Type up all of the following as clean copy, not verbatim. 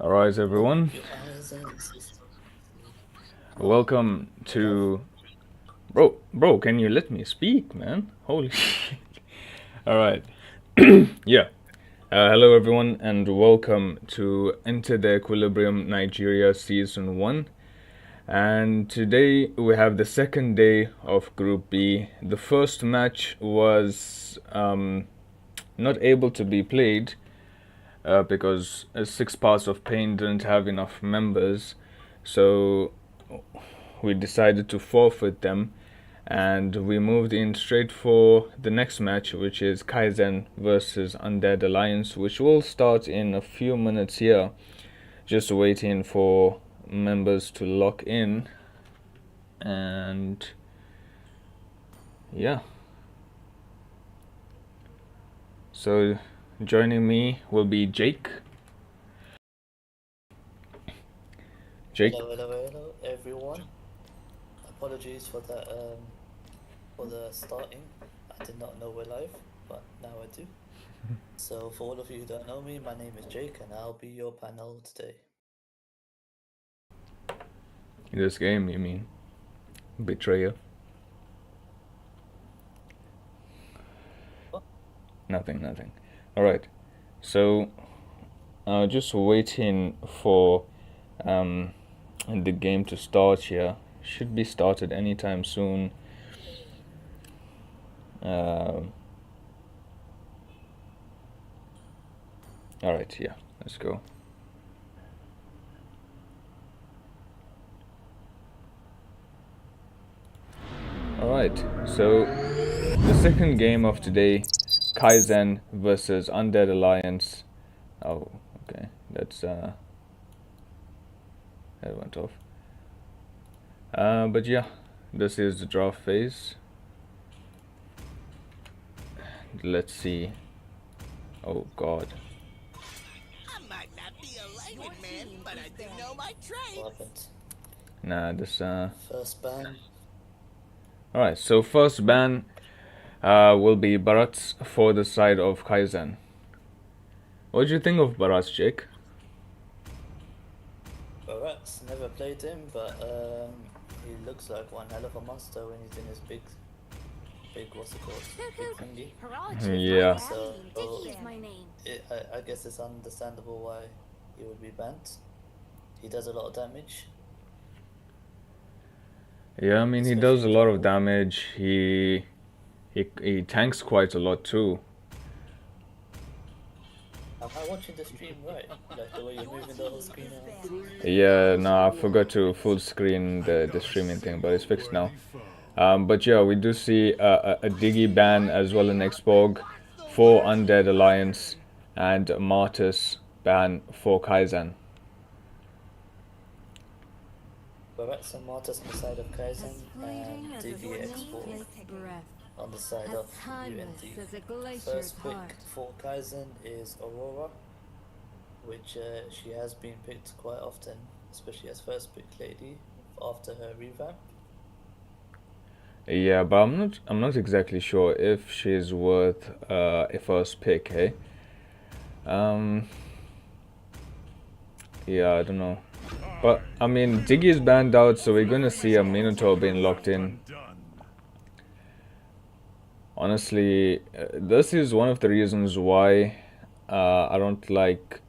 Alright, everyone. Welcome to. Bro, can you let me speak, man? Holy shit. Alright. Yeah. Hello, everyone, and welcome to Enter the Equilibrium Nigeria Season 1. And today we have the second day of Group B. The first match was not able to be played because 6 Parts of Pain didn't have enough members. So we decided to forfeit them and we moved in straight for the next match, which is Kaizen versus Undead Alliance, which will start in a few minutes here. Just waiting for members to lock in. And yeah. So joining me will be Jake. Jake. Hello, everyone. Apologies for that, for the starting. I did not know we're live, but now I do. So, for all of you who don't know me, my name is Jake, and I'll be your panel today. In this game, you mean? Betrayer? What? Nothing. Alright. So, just waiting for the game to start here. Should be started anytime soon. Alright, yeah, let's go. Alright, so the second game of today, Kaizen versus Undead Alliance. Oh, okay, that went off. But yeah, this is the draft phase. Let's see. Oh god. I might not be a language man, but I do know my trade. What happened? Nah, this First ban. Alright, so first ban will be Barats for the side of Kaizen. What do you think of Barats, Jake? Barats, never played him, but he looks like one hell of a monster when he's in his big what's it called? Big thingy. Yeah. So, I guess it's understandable why he would be banned. He does a lot of damage. Yeah, I mean he does a lot of damage. He tanks quite a lot too. Am I watching the stream right? Like the way you're moving the whole screen around? Yeah, no, I forgot to full screen the streaming thing, but it's fixed now. But yeah, we do see a Diggy ban as well in Xborg for Undead Alliance and Martis ban for Kaizen. Barats and Martas on the side of Kaizen and DVX4 on the side of UND. First pick for Kaizen is Aurora, which she has been picked quite often, especially as first pick lady after her revamp. Yeah, but I'm not exactly sure if she's worth a first pick, hey? Yeah, I don't know. But I mean, Diggy is banned out, so we're gonna see a Minotaur being locked in. Honestly, this is one of the reasons why I don't like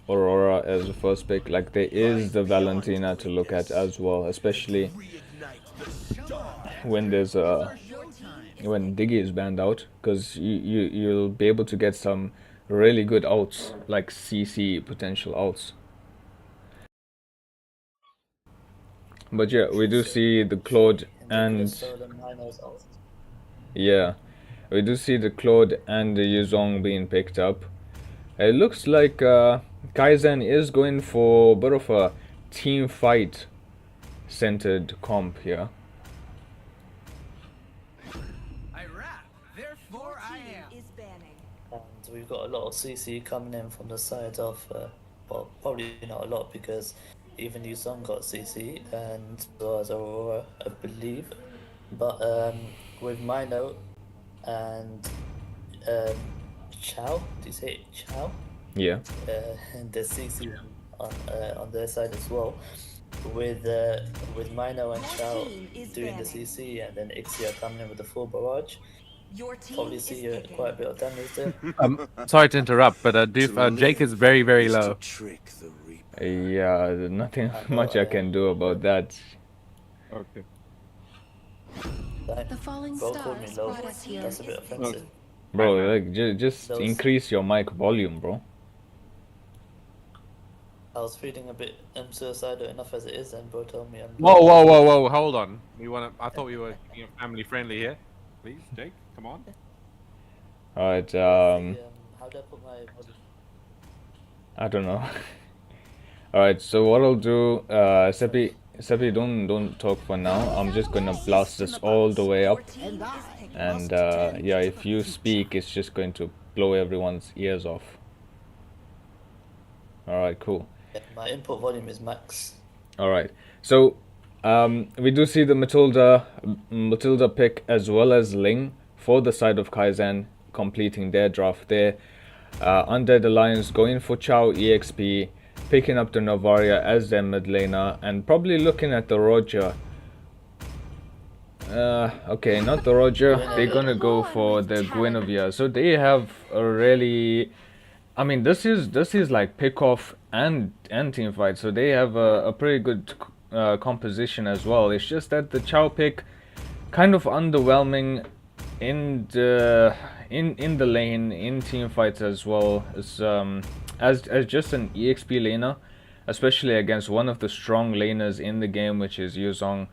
Aurora as a first pick. Like, there is the Valentina to look at as well, especially when there's when Diggy is banned out, because you'll be able to get some really good ults, like CC potential ults. But yeah, we do see the Claude and yeah, we do see the Claude and the Yuzong being picked up. It looks like Kaizen is going for a bit of a team fight centered comp here. I rap, therefore I am. And we've got a lot of CC coming in from the side of, well, probably not a lot because even Yuzong got CC and so has Aurora, I believe. But with Mino and Chow, do you say Chow? Yeah. And the CC on their side as well, with Mino and Chow doing the CC, and then Ixia coming in with the full barrage. Probably see quite a bit of damage there. Sorry to interrupt, but Jake is very, very low. Yeah, there's nothing I know, much I can do about that. Okay. The falling bro called me stars low. brought us here. That's a bit offensive. Bro, like, just Those- increase your mic volume, bro. I was feeling a bit suicidal enough as it is, and bro told me I'm. Whoa! Hold on. I thought we were family friendly here. Please, Jake, come on. Alright, How do I put my body? I don't know. Alright, so what I'll do, Seppi, don't talk for now. I'm just gonna blast this all the way up. And yeah, if you speak, it's just going to blow everyone's ears off. Alright, cool. Yeah, my input volume is max. Alright, so we do see the Matilda pick as well as Ling for the side of Kaizen completing their draft there. Undead Alliance going for Chow EXP, picking up the Novaria as their mid laner, and probably looking at the Roger. Okay, not the Roger. They're gonna go for the Guinevere. So they have a really, I mean, this is like pick off and team fight. So they have a pretty good composition as well. It's just that the Chow pick kind of underwhelming in the lane, in team fights as well as just an EXP laner, especially against one of the strong laners in the game, which is Yuzong.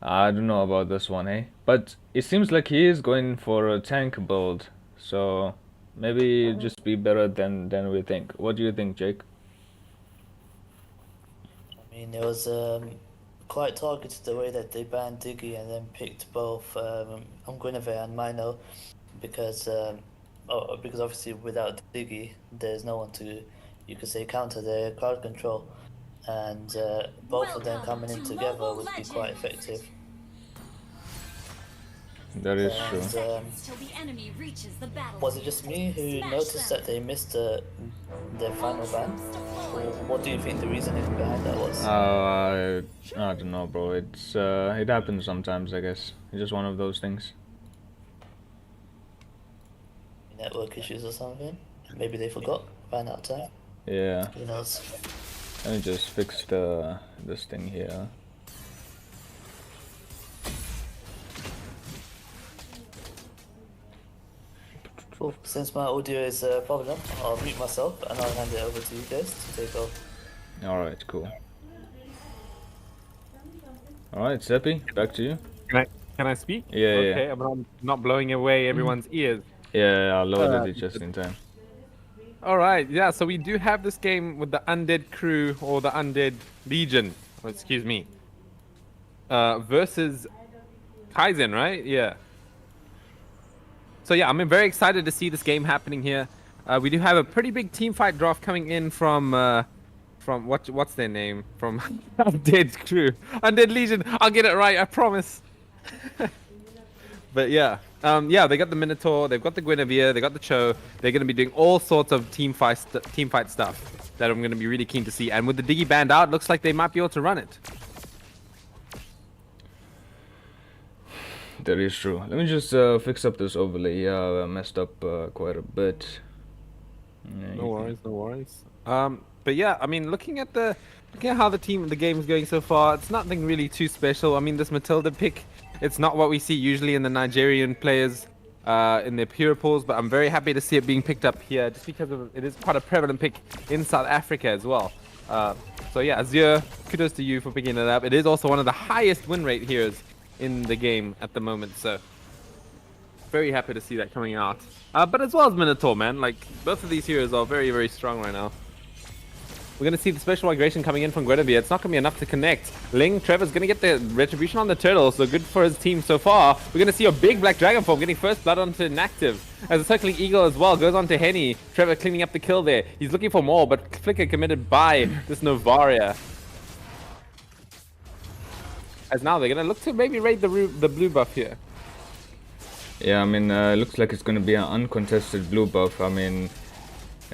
I don't know about this one, eh? But it seems like he is going for a tank build, so maybe just be better than we think. What do you think, Jake? I mean, it was quite targeted the way that they banned Diggy and then picked both Guinevere and Mino, because obviously without Diggy, there's no one to, you could say, counter their crowd control, and both of them coming in together would be quite effective. That is true. Was it just me who noticed that they missed their final ban? Or what do you think the reasoning behind that was? I don't know, bro. It's it happens sometimes, I guess. It's just one of those things. Network issues or something? Maybe they forgot, ran out of time. Yeah. Who knows? Let me just fix this thing here. Cool. Since my audio is a problem, I'll mute myself and I'll hand it over to you guys to take over. Alright, cool. Alright, Seppi, back to you. Can I speak? Yeah, okay, yeah. I'm not blowing away everyone's ears. Yeah, I loaded it just in time. Alright, yeah, so we do have this game with the Undead Crew, or the Undead Legion, excuse me, versus Kaizen, right? Yeah. So yeah, I'm very excited to see this game happening here. We do have a pretty big team fight draft coming in from what's their name? From Undead Crew, Undead Legion. I'll get it right, I promise. But yeah, they got the Minotaur, they've got the Guinevere, they got the Cho. They're going to be doing all sorts of team fight stuff that I'm going to be really keen to see. And with the Diggy banned out, looks like they might be able to run it. That is true. Let me just fix up this overlay. Yeah, I messed up quite a bit. Yeah, No worries. But yeah, I mean, looking at how the game is going so far, it's nothing really too special. I mean, this Matilda pick, it's not what we see usually in the Nigerian players in their pure pools, but I'm very happy to see it being picked up here, just because it is quite a prevalent pick in South Africa as well. So yeah, Azure, kudos to you for picking it up. It is also one of the highest win rate heroes in the game at the moment, so very happy to see that coming out. But as well as Minotaur, man, like both of these heroes are very, very strong right now. We're going to see the special migration coming in from Guinevere. It's not going to be enough to connect. Trevor's going to get the retribution on the turtle, so good for his team so far. We're going to see a big black dragon form getting first blood onto Inactive. As a circling eagle as well goes on to Henny. Trevor cleaning up the kill there. He's looking for more, but Flicker committed by this Novaria. As now they're going to look to maybe raid the blue buff here. Yeah, I mean, looks like it's going to be an uncontested blue buff. I mean,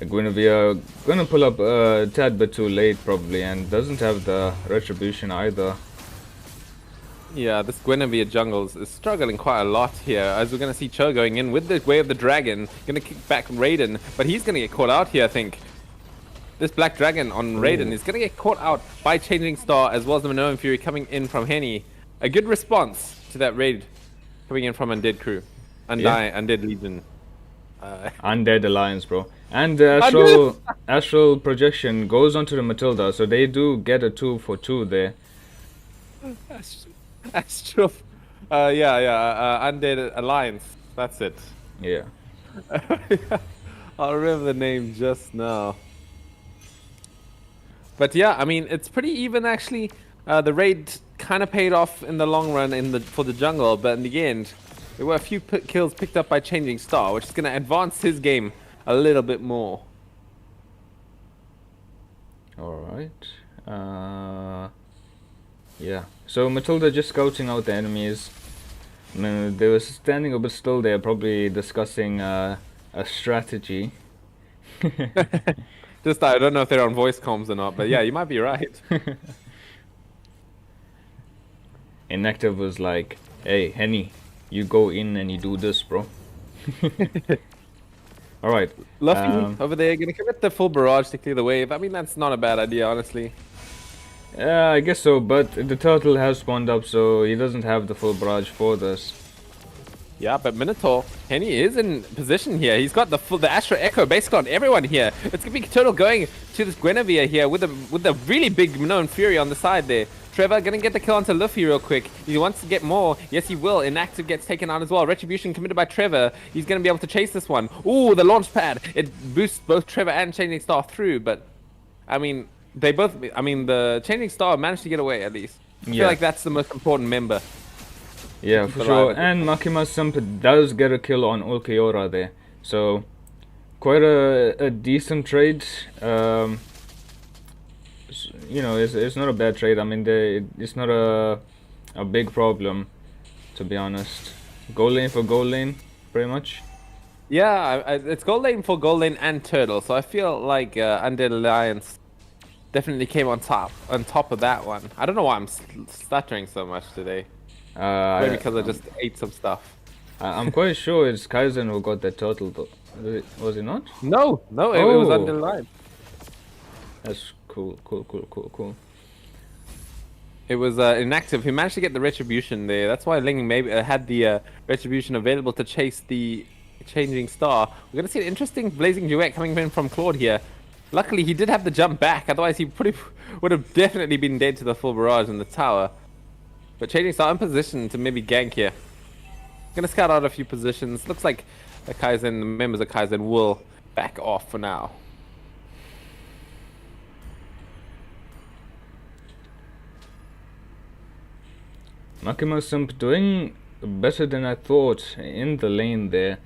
Guinevere gonna pull up a tad bit too late probably, and doesn't have the retribution either. Yeah, this Guinevere jungles is struggling quite a lot here, as we're going to see Cho going in with the Way of the Dragon, going to kick back Raiden, but he's going to get caught out here, I think. This Black Dragon on Raiden is going to get caught out by Changing Star, as well as the Minoan Fury coming in from Henny. A good response to that raid coming in from Undead Crew. Undead Legion. Undead Alliance, bro. And Astral Projection goes onto the Matilda, so they do get a 2 for 2 there. Astral, Undead Alliance. That's it. Yeah. I'll remember the name just now. But yeah, I mean, it's pretty even actually. The raid kind of paid off in the long run for the jungle, but in the end, there were a few kills picked up by Changing Star, which is going to advance his game a little bit more. Alright. Yeah. So Matilda just scouting out the enemies. They were standing a bit still there, probably discussing a strategy. Just I don't know if they're on voice comms or not, but yeah, you might be right. Inactive was like, hey, Henny, you go in and you do this, bro. Alright. Luffy over there, gonna commit the full barrage to clear the wave. I mean, that's not a bad idea, honestly. Yeah, I guess so, but the turtle has spawned up, so he doesn't have the full barrage for this. Yeah, but Minotaur, Henny is in position here. He's got the Astro Echo basically on everyone here. It's gonna be Turtle going to this Guinevere here with the really big Minoan Fury on the side there. Trevor gonna get the kill onto Luffy real quick. He wants to get more. Yes, he will. Inactive gets taken out as well. Retribution committed by Trevor. He's gonna be able to chase this one. Ooh, the launch pad. It boosts both Trevor and Changing Star through, but I mean, the Changing Star managed to get away at least. I feel like that's the most important member. Yeah, for sure. And Makima Simp does get a kill on Ulquiorra there. So, quite a decent trade. You know, it's not a bad trade. I mean, it's not a big problem, to be honest. Gold lane for gold lane, pretty much. Yeah, it's gold lane for gold lane and turtle. So I feel like Undead Alliance definitely came on top of that one. I don't know why I'm stuttering so much today. Maybe because I just ate some stuff. I'm quite sure it's Kaizen who got that turtle though. Was it not? No, it was Undead Alliance. That's cool. It was Inactive. He managed to get the retribution there. That's why Ling maybe had the retribution available to chase the Changing Star. We're gonna see an interesting blazing duet coming in from Claude here. Luckily, he did have the jump back. Otherwise, he would have definitely been dead to the full barrage in the tower. But Changing Star in position to maybe gank here. Gonna scout out a few positions. Looks like the members of Kaizen will back off for now. Makima Simp doing better than I thought in the lane there.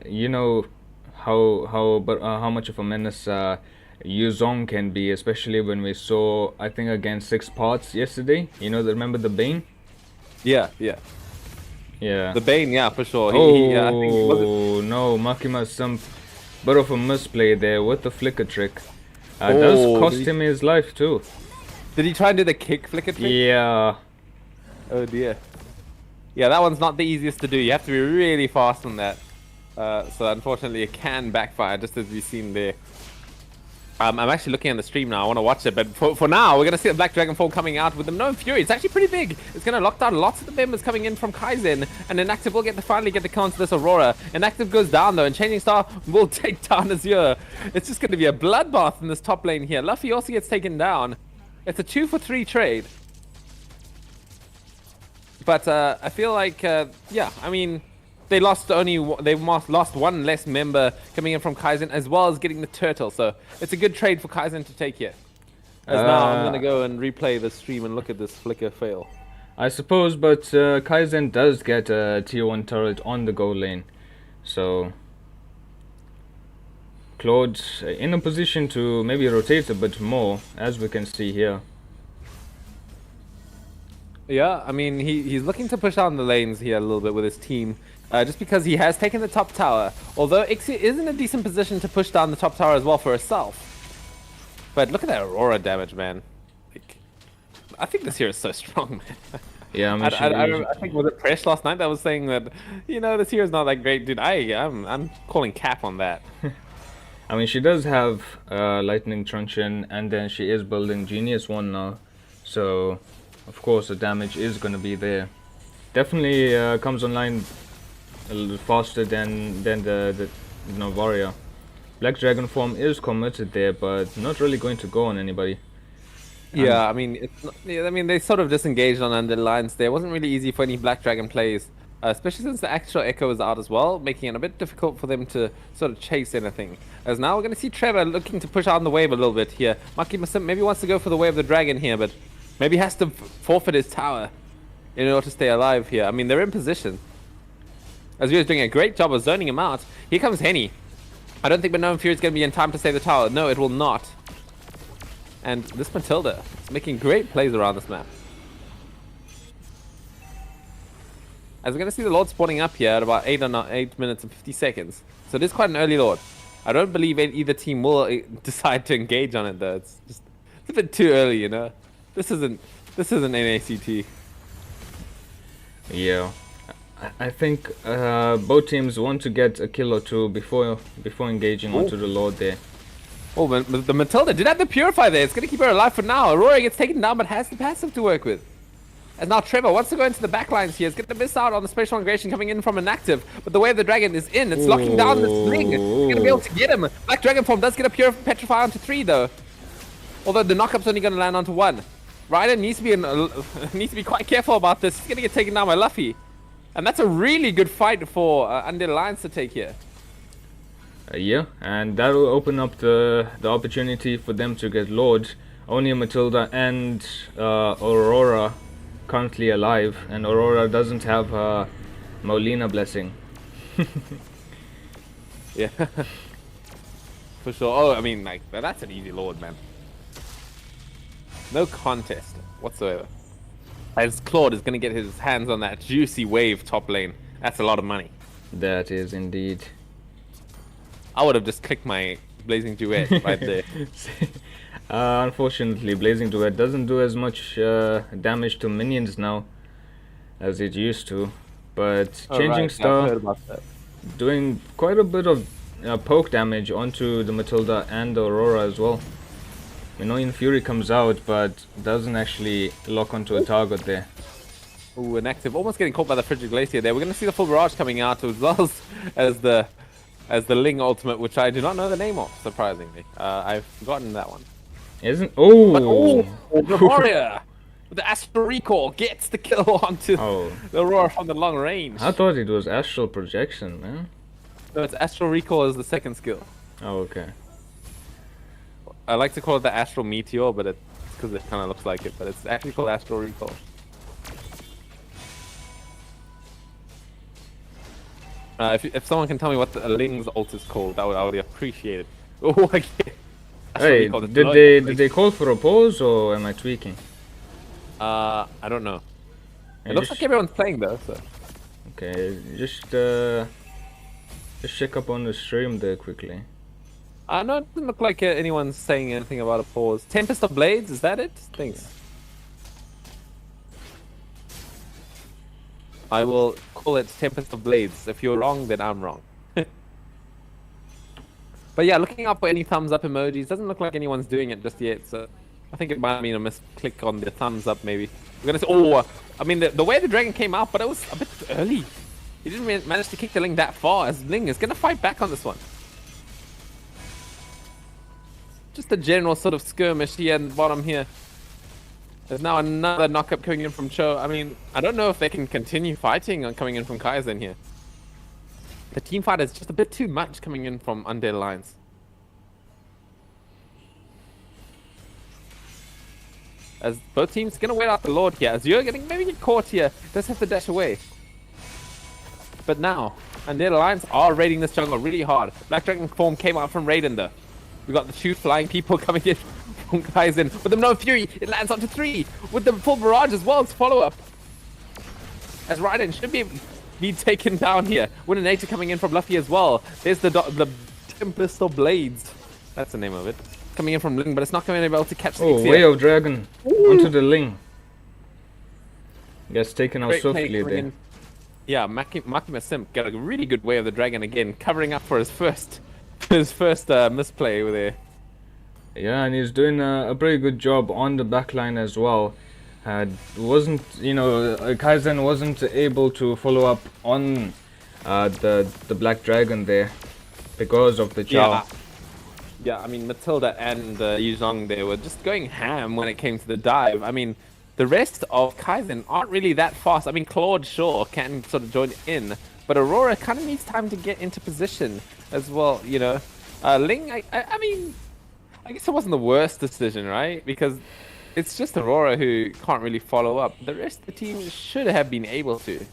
You know how much of a menace Yuzong can be, especially when we saw, I think, against 6 parts yesterday. You know, remember the Bane? Yeah. The Bane, yeah, for sure. I think, no, Makima Simp, bit of a misplay there with the flicker trick. Does cost him his life too. Did he try and do the kick flicker trick? Yeah. Oh dear. Yeah, that one's not the easiest to do. You have to be really fast on that. So unfortunately, it can backfire, just as we've seen there. I'm actually looking at the stream now. I want to watch it, but for now, we're going to see the Black Dragonfall coming out with the Minoan Fury. It's actually pretty big. It's going to lock down lots of the members coming in from Kaizen, and Inactive will finally get the count to this Aurora. Inactive goes down, though, and Changing Star will take down Azure. It's just going to be a bloodbath in this top lane here. Luffy also gets taken down. It's a 2-for-3 trade. But I feel like, yeah, I mean, they lost one less member coming in from Kaizen, as well as getting the turtle. So it's a good trade for Kaizen to take here. As now I'm gonna go and replay the stream and look at this flicker fail. I suppose, but Kaizen does get a tier 1 turret on the gold lane, so Claude in a position to maybe rotate a bit more, as we can see here. Yeah, I mean, he's looking to push down the lanes here a little bit with his team. just because he has taken the top tower. Although Ixia is in a decent position to push down the top tower as well for herself. But look at that Aurora damage, man. Like, I think this hero is so strong, man. Yeah, I mean, I think was it Presh last night that was saying that, you know, this hero's not that great, dude. I'm calling cap on that. I mean, she does have Lightning Truncheon, and then she is building Genius 1 now. So, of course, the damage is going to be there. Definitely comes online a little faster than the Novaria. Black Dragon form is committed there, but not really going to go on anybody. Yeah, I mean, it's not, yeah, I mean, they sort of disengaged on under lines there. It wasn't really easy for any Black Dragon plays, especially since the actual Echo was out as well, making it a bit difficult for them to sort of chase anything. As now we're going to see Trevor looking to push out on the wave a little bit here. Maki Masim maybe wants to go for the way of the dragon here, but maybe has to forfeit his tower in order to stay alive here. I mean, they're in position. Azure is doing a great job of zoning him out. Here comes Henny. I don't think Minoan Fury is going to be in time to save the tower. No, it will not. And this Matilda is making great plays around this map. As we're going to see the Lord spawning up here at about 8 minutes and 50 seconds. So it is quite an early Lord. I don't believe either team will decide to engage on it though. It's a bit too early, you know. This isn't NACT. Yeah, I think both teams want to get a kill or two before engaging onto the Lord there. Oh, but the Matilda did have the Purify there. It's going to keep her alive for now. Aurora gets taken down, but has the passive to work with. And now Trevor wants to go into the backlines here. He's going to miss out on the Spatial Migration coming in from inactive. But the way the Dragon is in, it's locking down this Ling. He's going to be able to get him. Black Dragon form does get a Pure Petrify onto 3, though. Although the knockup's only going to land onto 1. Raiden needs to be quite careful about this. He's going to get taken down by Luffy. And that's a really good fight for Undead Alliance to take here. Yeah, and that will open up the opportunity for them to get Lord. Only Matilda and Aurora currently alive, and Aurora doesn't have her Molina blessing. Yeah, for sure. Oh, I mean, like, that's an easy Lord, man. No contest whatsoever. As Claude is going to get his hands on that juicy wave top lane. That's a lot of money. That is indeed. I would have just clicked my Blazing Duet right there. Unfortunately, Blazing Duet doesn't do as much damage to minions now as it used to. But Changing Star doing quite a bit of poke damage onto the Matilda and the Aurora as well. Minoan Fury comes out, but doesn't actually lock onto a target there. Ooh, inactive, almost getting caught by the Frigid Glacier there. We're going to see the full barrage coming out as well as the Ling ultimate, which I do not know the name of, surprisingly. I've forgotten that one. Isn't? Oh! The Warrior with the Astral Recall gets the kill onto the Aurora from the long range. I thought it was Astral Projection, man. No, it's Astral Recall is the second skill. Oh, okay. I like to call it the Astral Meteor, but it's because it kind of looks like it, but it's actually called Astral Recall. If someone can tell me what the Ling's ult is called, I would appreciate it. Oh, I get. Hey, did they call for a pause, or am I tweaking? I don't know. It looks like everyone's playing though, so. Okay, just check up on the stream there quickly. No, it doesn't look like anyone's saying anything about a pause. Tempest of Blades, is that it? Thanks. I will call it Tempest of Blades. If you're wrong, then I'm wrong. But yeah, looking up for any thumbs up emojis. Doesn't look like anyone's doing it just yet, so I think it might have been a misclick on the thumbs up maybe. We're gonna say, oh, I mean the way the dragon came out, but it was a bit early. He didn't manage to kick the Ling that far, as Ling is gonna fight back on this one. Just a general sort of skirmish here at the bottom here. There's now another knockup coming in from Cho. I mean, I don't know if they can continue fighting on coming in from Kaizen here. The team fight is just a bit too much coming in from Undead Alliance. As both teams gonna wait out the Lord here. As you're maybe get caught here, does have to dash away. But now, Undead Alliance are raiding this jungle really hard. Black Dragon form came out from Raiden though. We got the two flying people coming in from Kaizen. With them no Fury, it lands onto 3. With the full barrage as well as follow-up. As Raiden should be be taken down here. Wind of Nature coming in from Luffy as well. There's the Tempest of Blades. That's the name of it. Coming in from Ling, but it's not going to be able to catch the Oh, Ixia. Way of Dragon onto the Ling. Gets taken out Great play swiftly coming there. in. Yeah, Makima Simp got a really good Way of the Dragon again, covering up for his first misplay over there. Yeah, and he's doing a pretty good job on the backline as well. Wasn't, you know, Kaizen wasn't able to follow up on the Black Dragon there because of the Chow. Yeah, I mean, Matilda and Yuzhong there were just going ham when it came to the dive. I mean, the rest of Kaizen aren't really that fast. I mean, Claude, sure, can sort of join in, but Aurora kind of needs time to get into position as well, you know. Ling, I mean, I guess it wasn't the worst decision, right? Because it's just Aurora who can't really follow up. The rest of the team should have been able to.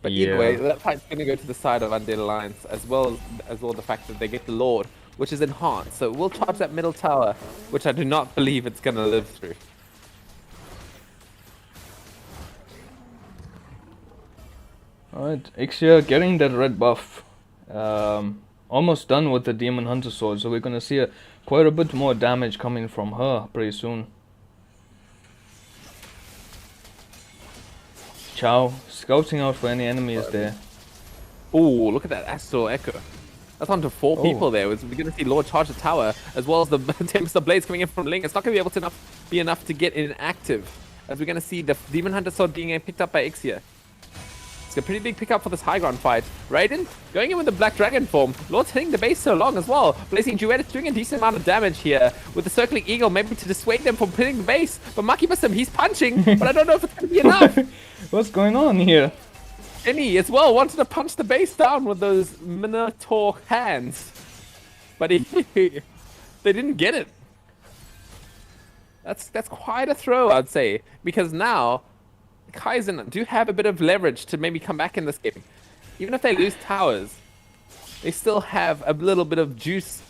But either way, that fight's going to go to the side of Undead Alliance, as well the fact that they get the Lord, which is enhanced. So we'll charge that middle tower, which I do not believe it's going to live through. Alright, Ixia getting that red buff. Almost done with the Demon Hunter sword, so we're gonna see quite a bit more damage coming from her pretty soon. Chow scouting out for any enemies there. Oh, look at that Astral Echo. That's on to 4 people there. We're going to see Lord charge the tower, as well as the Tempest of Blades coming in from Ling. It's not going to be able to be enough to get inactive, as we're going to see the Demon Hunter sword being picked up by Ixia. It's a pretty big pickup for this high ground fight. Raiden going in with the Black Dragon form. Lord's hitting the base so long as well. Blazing Duet is doing a decent amount of damage here with the Circling Eagle, maybe to dissuade them from hitting the base. But Makima Simp, he's punching, but I don't know if it's going to be enough. What's going on here? Eni as well wanted to punch the base down with those Minotaur hands, but they didn't get it. That's quite a throw, I'd say, because now Kaizen do have a bit of leverage to maybe come back in this game. Even if they lose towers, they still have a little bit of juice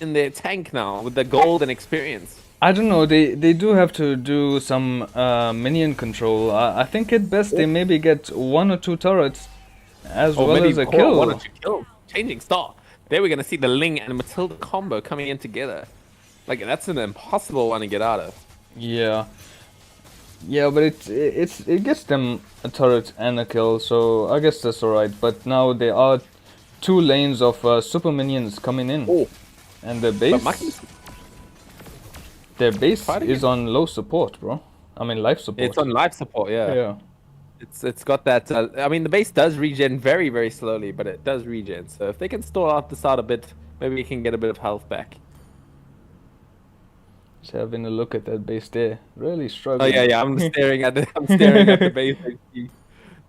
in their tank now with the gold and experience. I don't know, they do have to do some minion control. I think at best they maybe get 1 or 2 turrets as well as a kill. 1 or 2 kills. Changing start. There we're going to see the Ling and Matilda combo coming in together. Like, that's an impossible one to get out of. Yeah. Yeah, but it gets them a turret and a kill, so I guess that's alright. But now there are 2 lanes of super minions coming in. Oh. And their base... Their base is on low support, bro. I mean life support. It's on life support, yeah. Yeah. It's got that. I mean, the base does regen very, very slowly, but it does regen. So if they can stall out the start a bit, maybe we can get a bit of health back. Just having a look at that base there. Really Oh struggling. yeah. I'm staring at the base.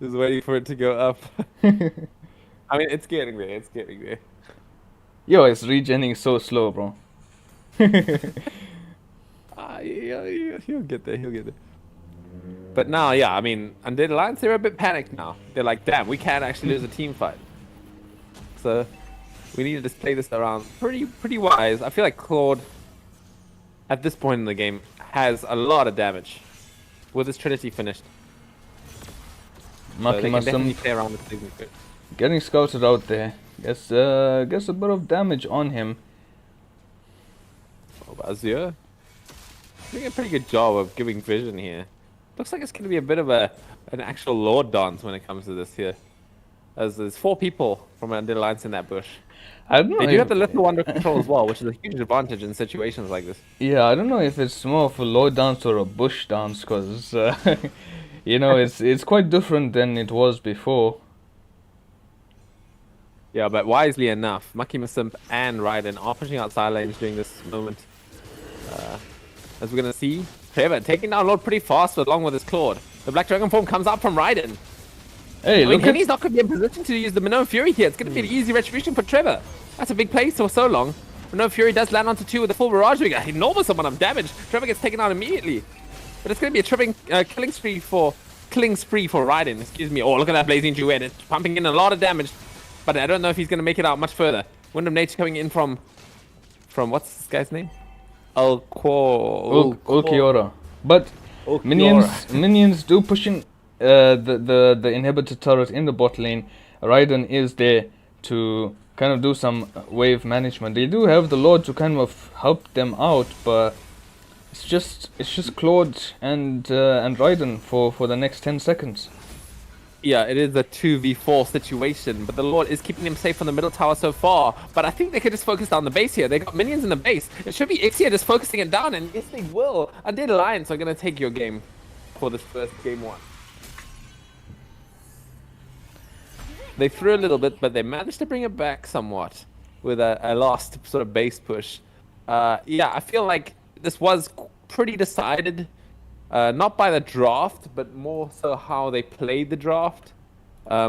Just waiting for it to go up. I mean, it's getting there. It's getting there. Yo, it's regenning so slow, bro. Yeah, he'll get there. He'll get there. But now, yeah, I mean, Undead Alliance, they're a bit panicked now. They're like, damn, we can't actually lose a team fight. So we need to just play this around pretty wise. I feel like Claude, at this point in the game, has a lot of damage with his Trinity finished. So they can definitely play around with things. Getting scouted out there. Gets a bit of damage on him. Oh, Azure doing a pretty good job of giving vision here. Looks like it's going to be a bit of an actual Lord dance when it comes to this here. As there's 4 people from Undead Alliance in that bush. I don't know. They do have the little under control as well, which is a huge advantage in situations like this. Yeah, I don't know if it's more of a Lord dance or a bush dance, because you know, it's quite different than it was before. Yeah, but wisely enough, Makima Simp and Raiden are pushing out side lanes during this moment. As we're going to see, Trevor taking down Lord pretty fast along with his Claude. The Black Dragon form comes up from Raiden. Hey, look at... He's not going to be in position to use the Minoan Fury here. It's going to be an easy retribution for Trevor. That's a big play for so long. Minoan Fury does land onto 2 with a full barrage. We got enormous amount of damage. Trevor gets taken out immediately. But it's going to be a killing spree for Raiden. Excuse me. Oh, look at that Blazing Duet. It's pumping in a lot of damage. But I don't know if he's going to make it out much further. Wind of Nature coming in from what's this guy's name? Ulquiorra. But Oh, Minions do pushing the inhibitor turret in the bot lane. Raiden is there to kind of do some wave management. They do have the Lord to kind of help them out, but it's just Claude and Raiden for the next 10 seconds. Yeah, it is a 2v4 situation, but the Lord is keeping him safe from the middle tower so far. But I think they could just focus down the base here. They got minions in the base. It should be Ixia just focusing it down, and yes, they will. Undead Alliance are going to take your game for this first game one. They threw a little bit, but they managed to bring it back somewhat with a last sort of base push. Yeah, I feel like this was pretty decided. Not by the draft, but more so how they played the draft. I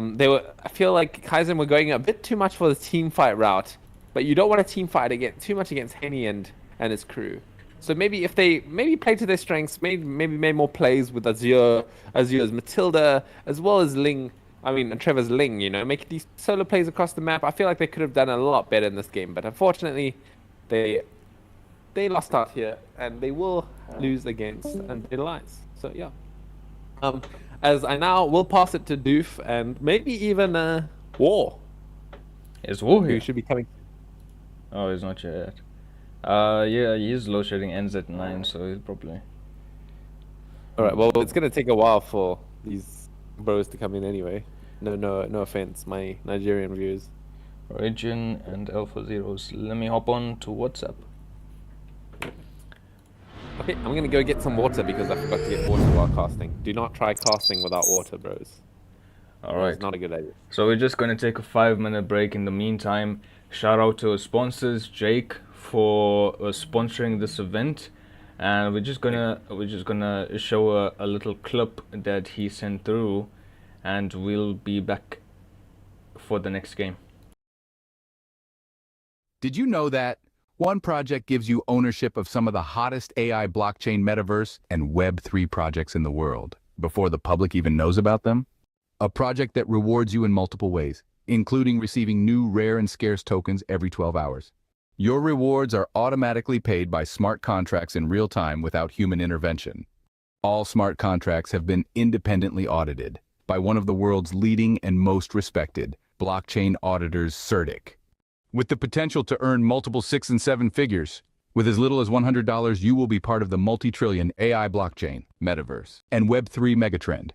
feel like Kaizen were going a bit too much for the team fight route, but you don't want a team fight too much against Henny and his crew. So maybe if they played to their strengths, maybe made more plays with Azur's Matilda, as well as Ling. I mean, Trevor's Ling. You know, making these solo plays across the map. I feel like they could have done a lot better in this game, but unfortunately, they lost out here, and they will lose against Undead Alliance. So yeah. As I now will pass it to Doof and maybe even War. Is War Who here? should be coming. Oh, he's not yet. Yeah, his load shedding ends at 9, so he's probably. Alright, well, it's gonna take a while for these bros to come in anyway. No offense, my Nigerian viewers. Origin and Alpha Zeros. Let me hop on to WhatsApp. Okay, I'm gonna go get some water because I forgot to get water while casting. Do not try casting without water, bros. Alright. It's not a good idea. So we're just gonna take a 5-minute break in the meantime. Shout out to our sponsors, Jake, for sponsoring this event, and we're just gonna show a little clip that he sent through, and we'll be back for the next game. Did you know that one project gives you ownership of some of the hottest AI blockchain metaverse and Web3 projects in the world before the public even knows about them? A project that rewards you in multiple ways, including receiving new rare and scarce tokens every 12 hours. Your rewards are automatically paid by smart contracts in real time without human intervention. All smart contracts have been independently audited by one of the world's leading and most respected blockchain auditors, CertiK. With the potential to earn multiple 6 and 7 figures, with as little as $100, you will be part of the multi-trillion AI blockchain, metaverse, and Web3 megatrend.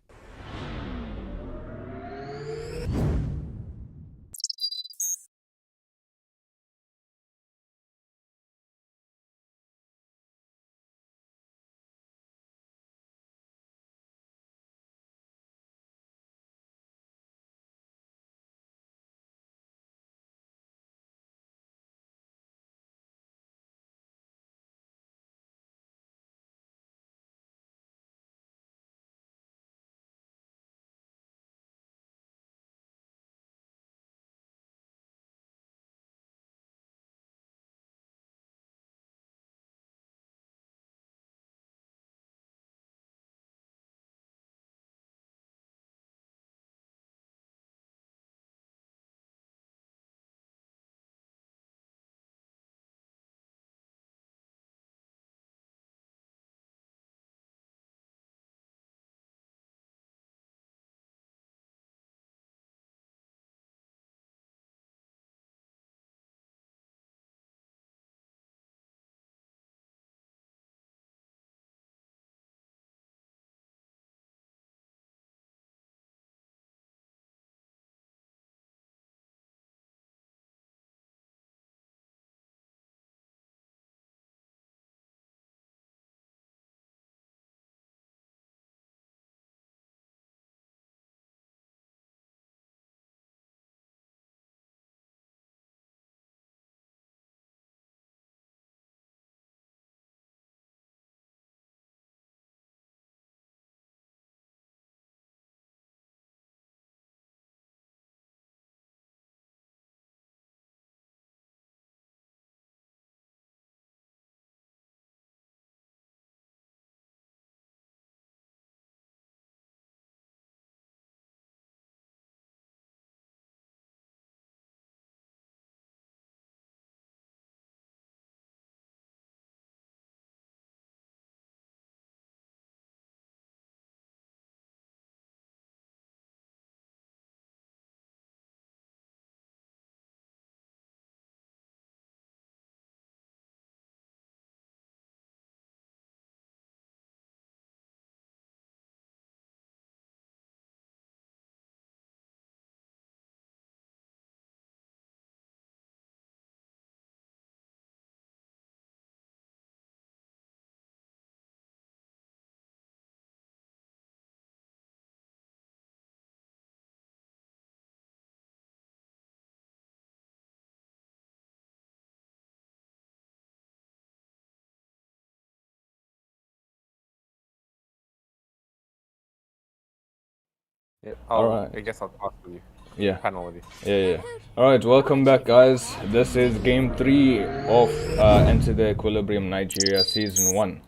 Yeah, Alright. I guess I'll pass with you. Yeah. Panel with you. Yeah. Alright, welcome back, guys. This is game 3 of Enter the Equilibrium Nigeria Season 1.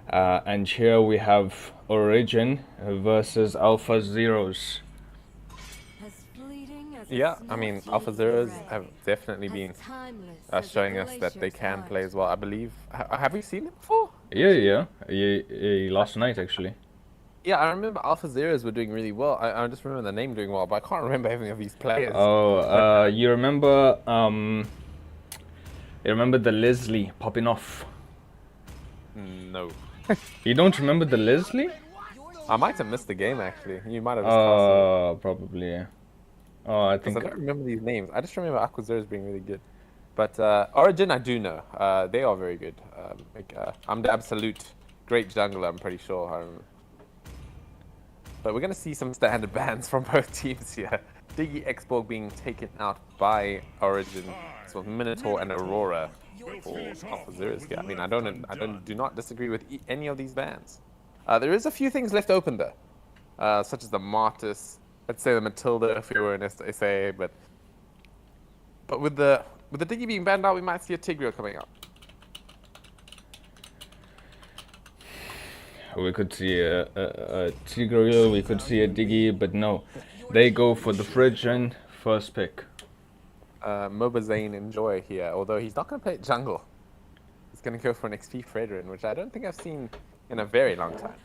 And here we have Origin versus Alpha Zeros. Yeah, I mean, Alpha Zeros have definitely been showing us that they can play as well. I believe. Have we seen it before? Yeah. Last night, actually. Yeah, I remember Alpha Zeros were doing really well. I just remember the name doing well, but I can't remember any of these players. Oh, you remember the Leslie popping off? No. You don't remember the Leslie? I might have missed the game actually. You might have just passed it. Probably. Yeah. Oh, I Because think. I don't remember these names. I just remember Aqua Zeros being really good. But Origin, I do know. They are very good. I'm the absolute great jungler, I'm pretty sure. But we're going to see some standard bans from both teams here. Diggy Xborg being taken out by Origin. So Minotaur and Aurora for Alpha Zeros here. I mean, I do not disagree with any of these bans. There is a few things left open though, such as the Martis. Let's say the Matilda if we were in SA, but with the Diggy being banned out, we might see a Tigreal coming out. We could see a Tigreal, we could see a Diggy, but no. They go for the Phrygian first pick. Mobazane Enjoy here, although he's not going to play jungle. He's going to go for an XP Fredrin, which I don't think I've seen in a very long time.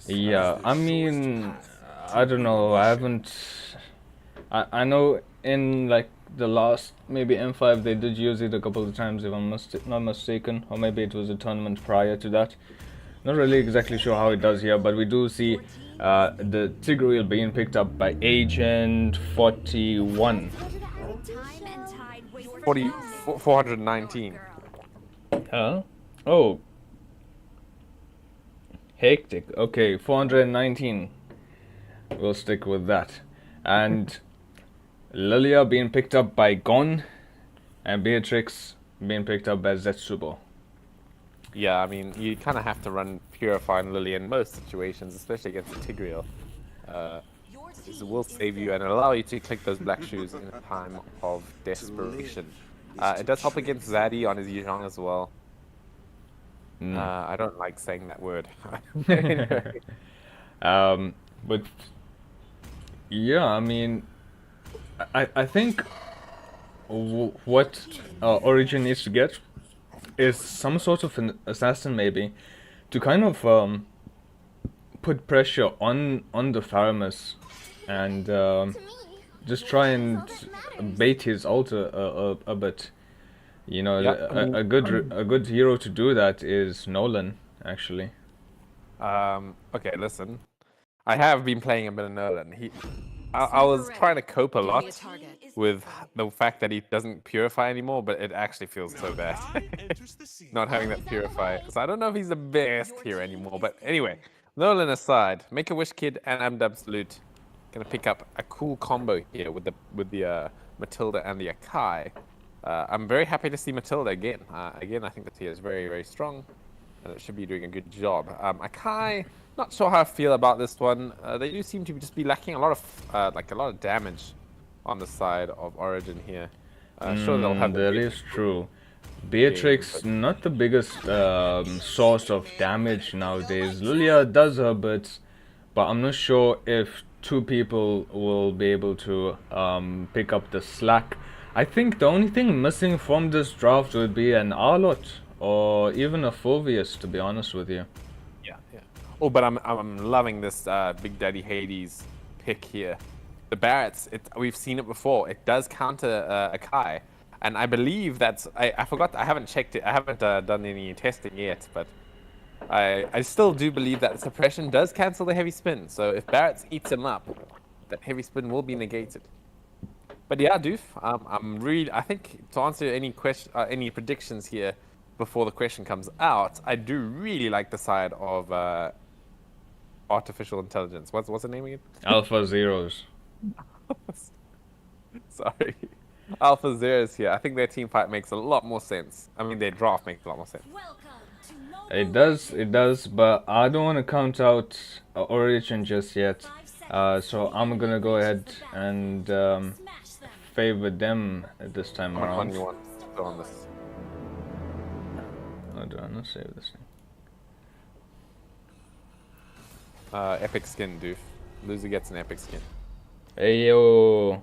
Yeah, I mean, I don't know, I haven't... I know in like the last, maybe M5, they did use it a couple of times if I'm not mistaken, or maybe it was a tournament prior to that. Not really exactly sure how it does here, but we do see the Tigreal being picked up by Agent 41. 419. Huh? Oh. Hectic. Okay, 419. We'll stick with that. And Lilia being picked up by Gon, and Beatrix being picked up by Zetsubo. Yeah, I mean, you kind of have to run Purify and Lily in most situations, especially against the Tigreal. This will save you and allow you to click those black shoes in a time of desperation. It does help against Zaddy on his Yizhong as well. I don't like saying that word. But yeah, I mean, I think what Origin needs to get is some sort of an assassin, maybe, to kind of put pressure on the Faramus and just try and bait his ult a bit. You know, Yep. a good hero to do that is Nolan, actually. Okay, listen. I have been playing a bit of Nolan. I was trying to cope a lot with the fact that he doesn't purify anymore, but it actually feels so bad not having that purify. So I don't know if he's the best here anymore. But anyway, Nolan aside, Make a Wish Kid and I'm Absolute gonna pick up a cool combo here with the Matilda and the Akai. I'm very happy to see Matilda again. Again, I think the tier is very, very strong, and it should be doing a good job. Akai, not sure how I feel about this one. They do seem to just be lacking a lot of damage on the side of Origin here. Sure, they'll have that is true. Beatrix, not the biggest source of damage nowadays. Lilia does her bits, but I'm not sure if two people will be able to pick up the slack. I think the only thing missing from this draft would be an Arlott or even a Fulvius, to be honest with you. Yeah. Oh, but I'm loving this Big Daddy Hades pick here. The Barretts, we've seen it before. It does counter Akai, and I believe that's I forgot. I haven't checked it. I haven't done any testing yet, but I still do believe that suppression does cancel the heavy spin. So if Barretts eats him up, that heavy spin will be negated. But yeah, Doof, I think to answer any any predictions here before the question comes out, I do really like the side of artificial intelligence. What's the name again? Alpha Zeros. Sorry. Alpha Zeros here. I think their team fight makes a lot more sense. I mean, their draft makes a lot more sense. It does, but I don't want to count out Origin just yet. So I'm gonna go ahead and favor them this time How much around. money you want to go on this? Oh, do I not save this thing? Epic skin, dude. Loser gets an epic skin. Hey yo,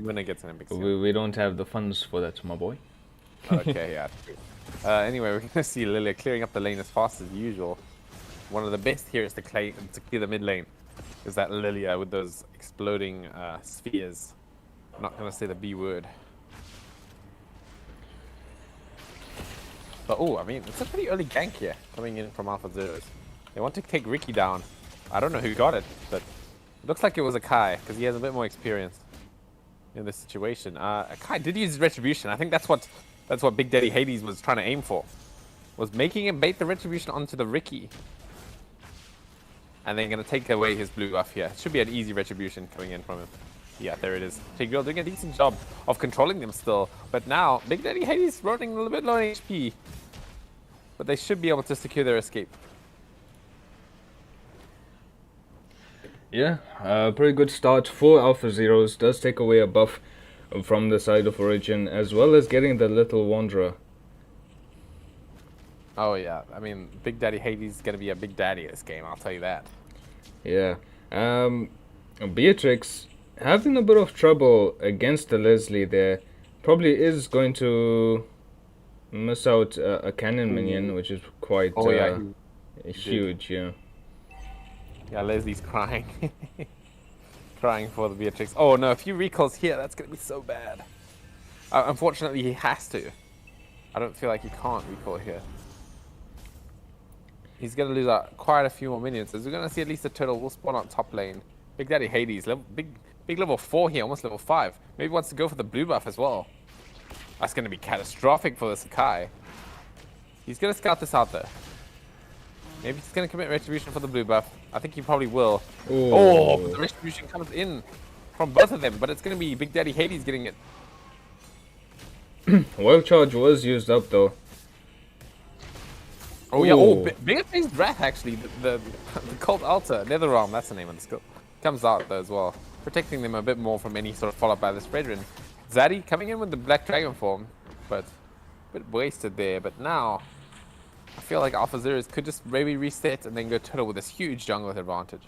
Winner gets an epic skin. we don't have the funds for that, my boy. Okay, yeah. True. Anyway, we're gonna see Lilia clearing up the lane as fast as usual. One of the best here is to clear the mid lane. Is that Lilia with those exploding spheres? I'm not gonna say the B word. But oh, I mean, it's a pretty early gank here coming in from Alpha Zeros. They want to take Ricky down. I don't know who got it, but it looks like it was a Kai because he has a bit more experience in this situation. Kai did use his retribution. I think that's what Big Daddy Hades was trying to aim for. Was making him bait the retribution onto the Ricky. And then gonna take away his blue buff here. It should be an easy retribution coming in from him. Yeah, there it is. Tigreal doing a decent job of controlling them still. But now, Big Daddy Hades running a little bit low on HP. But they should be able to secure their escape. Yeah, pretty good start for Alpha Zeros. Does take away a buff from the side of Origin, as well as getting the little Wanderer. Oh yeah, I mean, Big Daddy Hades is gonna be a big daddy this game, I'll tell you that. Yeah. Beatrix having a bit of trouble against the Leslie there. Probably is going to miss out a cannon minion, which is quite huge, yeah. Yeah, Leslie's crying. Crying for the Beatrix. Oh no, a few recalls here, that's gonna be so bad. Unfortunately, he has to. I don't feel like he can't recall here. He's gonna lose quite a few more minions, as we're gonna see at least a turtle will spawn on top lane. Big Daddy Hades, big level 4 here, almost level 5. Maybe wants to go for the blue buff as well. That's gonna be catastrophic for the Sakai. He's gonna scout this out though. Maybe he's gonna commit retribution for the blue buff. I think he probably will. Ooh. Oh, but the retribution comes in from both of them, but it's gonna be Big Daddy Hades getting it. Wild Charge was used up though. Oh yeah, oh, Ooh. Bigger Face Wrath actually, the Cult Altar, Netherrealm, that's the name of the skill. Comes out though as well, protecting them a bit more from any sort of follow-up by this Brethren. Zaddy coming in with the Black Dragon form, but a bit wasted there, but now I feel like Alpha Zeros could just maybe reset and then go turtle with this huge jungle advantage.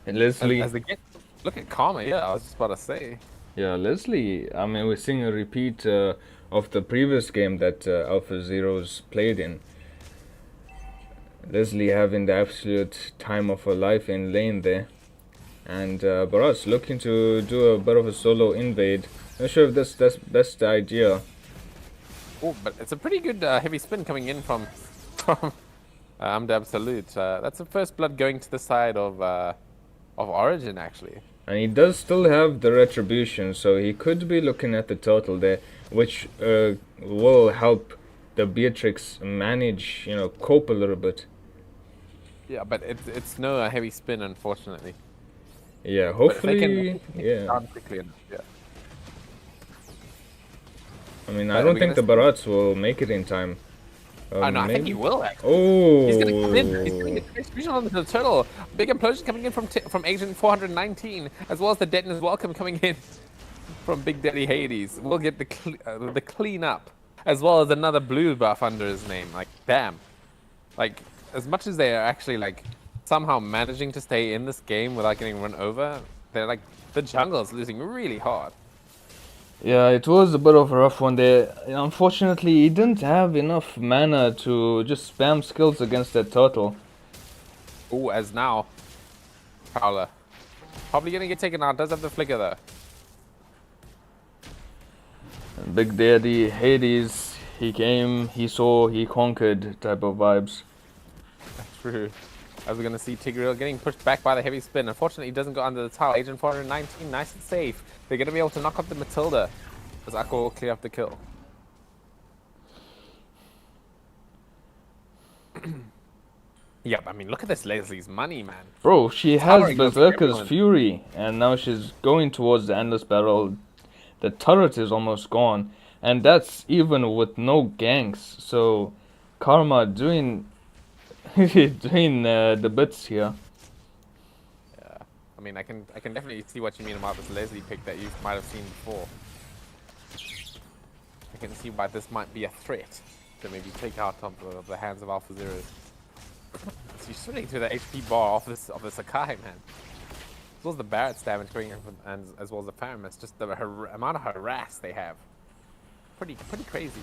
And Leslie. As they get, look at Karma, yeah, I was just about to say. Yeah, Leslie, I mean, we're seeing a repeat of the previous game that Alpha Zeros played in. Leslie having the absolute time of her life in lane there. And Baras looking to do a bit of a solo invade. Not sure if that's the idea. Oh, but it's a pretty good heavy spin coming in from Amda Absolute. That's the first blood going to the side of Origin, actually. And he does still have the retribution, so he could be looking at the total there, which will help the Beatrix manage, cope a little bit. Yeah, but it's no heavy spin, unfortunately. Yeah, But they hopefully, can yeah. down quickly enough, yeah. I mean, But I don't we're think the gonna Barats will make it in time. I know, I think Maybe? he will, actually. Oh, He's gonna come in. He's doing a distribution on the turtle. Big implosion coming in from Agent 419, as well as the Deton's welcome coming in from Big Daddy Hades. We'll get the clean up, as well as another blue buff under his name. Like, damn. Like, as much as they are actually like somehow managing to stay in this game without getting run over, they're like the jungle is losing really hard. Yeah, it was a bit of a rough one there. Unfortunately, he didn't have enough mana to just spam skills against that turtle. Oh, as now, Prowler probably gonna get taken out. Does have the flicker though. Big Daddy Hades, he came, he saw, he conquered type of vibes. True. As we're gonna see Tigreal getting pushed back by the heavy spin. Unfortunately, he doesn't go under the tower. Agent 419, nice and safe. They're gonna be able to knock up the Matilda, as Aqua will clear up the kill. Yep, I mean, look at this Leslie's money, man. Bro, she Tower has against Berserker's everyone. Fury, and now she's going towards the Endless Battle. The turret is almost gone, and that's even with no ganks. So, Karma doing doing the bits here. Yeah. I mean, I can definitely see what you mean about this Leslie pick that you might have seen before. I can see why this might be a threat to maybe take out of the hands of Alpha Zero. So you're switching through the HP bar of the Sakai, man. As well as the Barrett's damage going in, and as well as the Paramis, just the amount of harass they have. Pretty crazy.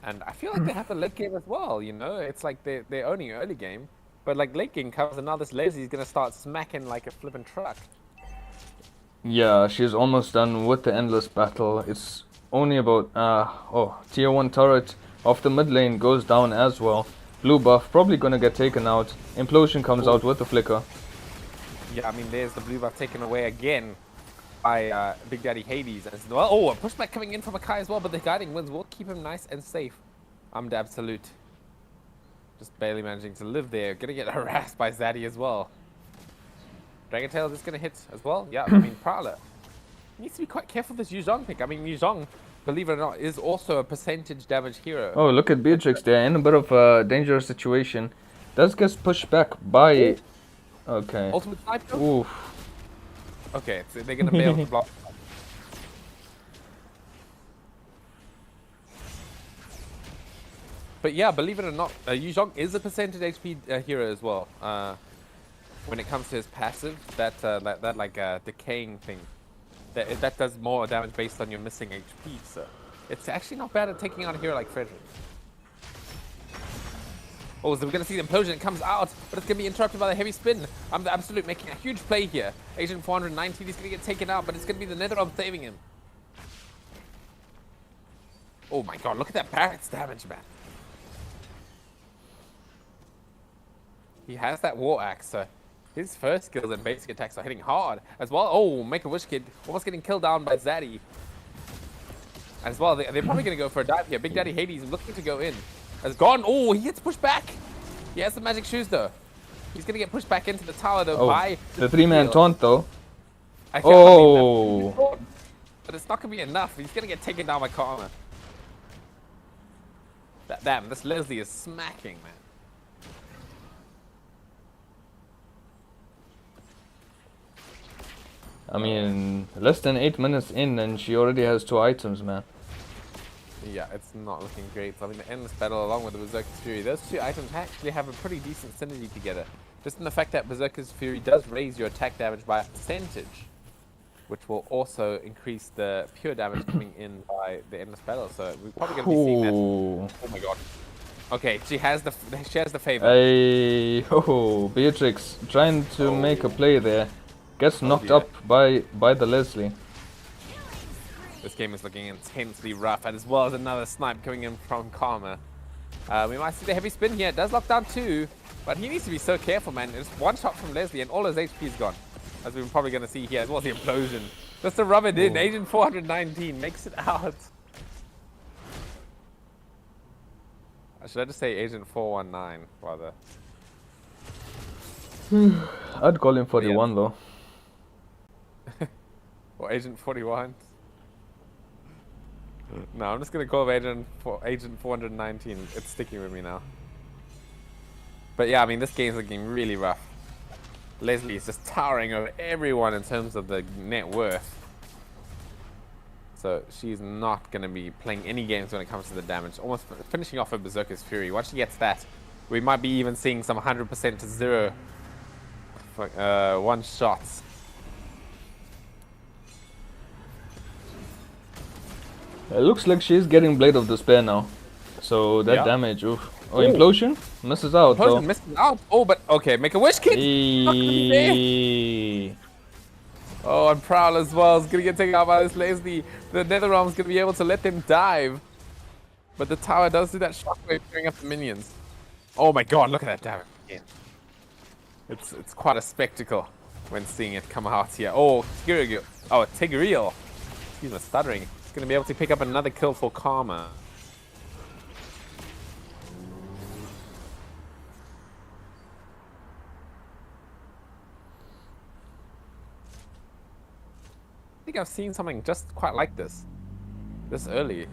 And I feel like they have the late game as well, you know? It's like they're owning early game, but like late game comes and now this Leslie's gonna start smacking like a flippin' truck. Yeah, she's almost done with the endless battle. It's only about tier 1 turret of the mid lane goes down as well. Blue buff probably gonna get taken out. Implosion comes out with the flicker. Yeah, I mean there's the blue buff taken away again by Big Daddy Hades as well. Oh, a pushback coming in from Akai as well, but the guiding winds will keep him nice and safe. I'm the absolute. Just barely managing to live there. Gonna get harassed by Zaddy as well. Dragon Tail is gonna hit as well. Yeah, I mean Prowler needs to be quite careful with this Yuzhong pick. I mean Yuzhong, believe it or not, is also a percentage damage hero. Oh, look at Beatrix there in a bit of a dangerous situation. Does get pushed back by... Okay. Ultimate snipe though? Oof. Okay, so they're gonna be able to block. But yeah, believe it or not, Yuzhong is a percentage HP hero as well. When it comes to his passive, that decaying thing, that does more damage based on your missing HP. So it's actually not bad at taking out a hero like Frederick. Oh, so we're gonna see the implosion. It comes out, but it's gonna be interrupted by the heavy spin. I'm the absolute making a huge play here. Agent 419, he's gonna get taken out, but it's gonna be the NetherRealm saving him. Oh my god, look at that Barrett's damage, man. He has that War Axe, so his first skills and basic attacks are hitting hard as well. Oh, Make-A-Wish Kid almost getting killed down by Zaddy. As well, they're probably gonna go for a dive here. Big Daddy Hades looking to go in. Has gone. Oh, he gets pushed back. He has the magic shoes though. He's gonna get pushed back into the tower though by the 3-man taunt though. Actually, oh, but it's not gonna be enough. He's gonna get taken down by Karma. Damn, this Leslie is smacking, man. I mean, less than 8 minutes in and she already has 2 items, man. Yeah, it's not looking great. So, I mean, the Endless Battle along with the Berserker's Fury, those 2 items actually have a pretty decent synergy together. Just in the fact that Berserker's Fury does raise your attack damage by a percentage, which will also increase the pure damage coming in by the Endless Battle. So we're probably going to be seeing that. Oh my god. Okay, she has the favor. Hey, Beatrix trying to make a play there. Gets knocked up by the Leslie. This game is looking intensely rough, and as well as another snipe coming in from Karma. We might see the heavy spin here. It does lock down 2, but he needs to be so careful, man. It's one shot from Leslie, and all his HP is gone. As we're probably going to see here, as well as the implosion. Just to rub it in, Agent 419 makes it out. Should I just say Agent 419, rather? I'd call him 41 though. Or Agent 41? No, I'm just gonna call him Agent 419. It's sticking with me now. But yeah, I mean, this game's looking really rough. Leslie is just towering over everyone in terms of the net worth. So she's not gonna be playing any games when it comes to the damage. Almost finishing off her Berserker's Fury. Once she gets that, we might be even seeing some 100% to 0 one shots. It looks like she's getting Blade of Despair now. So that damage, oof. Oh, Implosion? Misses out though. Implosion misses out. Oh, but okay, Make-A-Wish Kid! Oh, and Prowl as well is gonna get taken out by this Leslie. The NetherRealm is gonna be able to let them dive. But the tower does do that shockwave clearing up the minions. Oh my god, look at that damage again. It's quite a spectacle when seeing it come out here. Oh, Tigreal. Excuse me, stuttering. Going to be able to pick up another kill for Karma. I think I've seen something just quite like this early.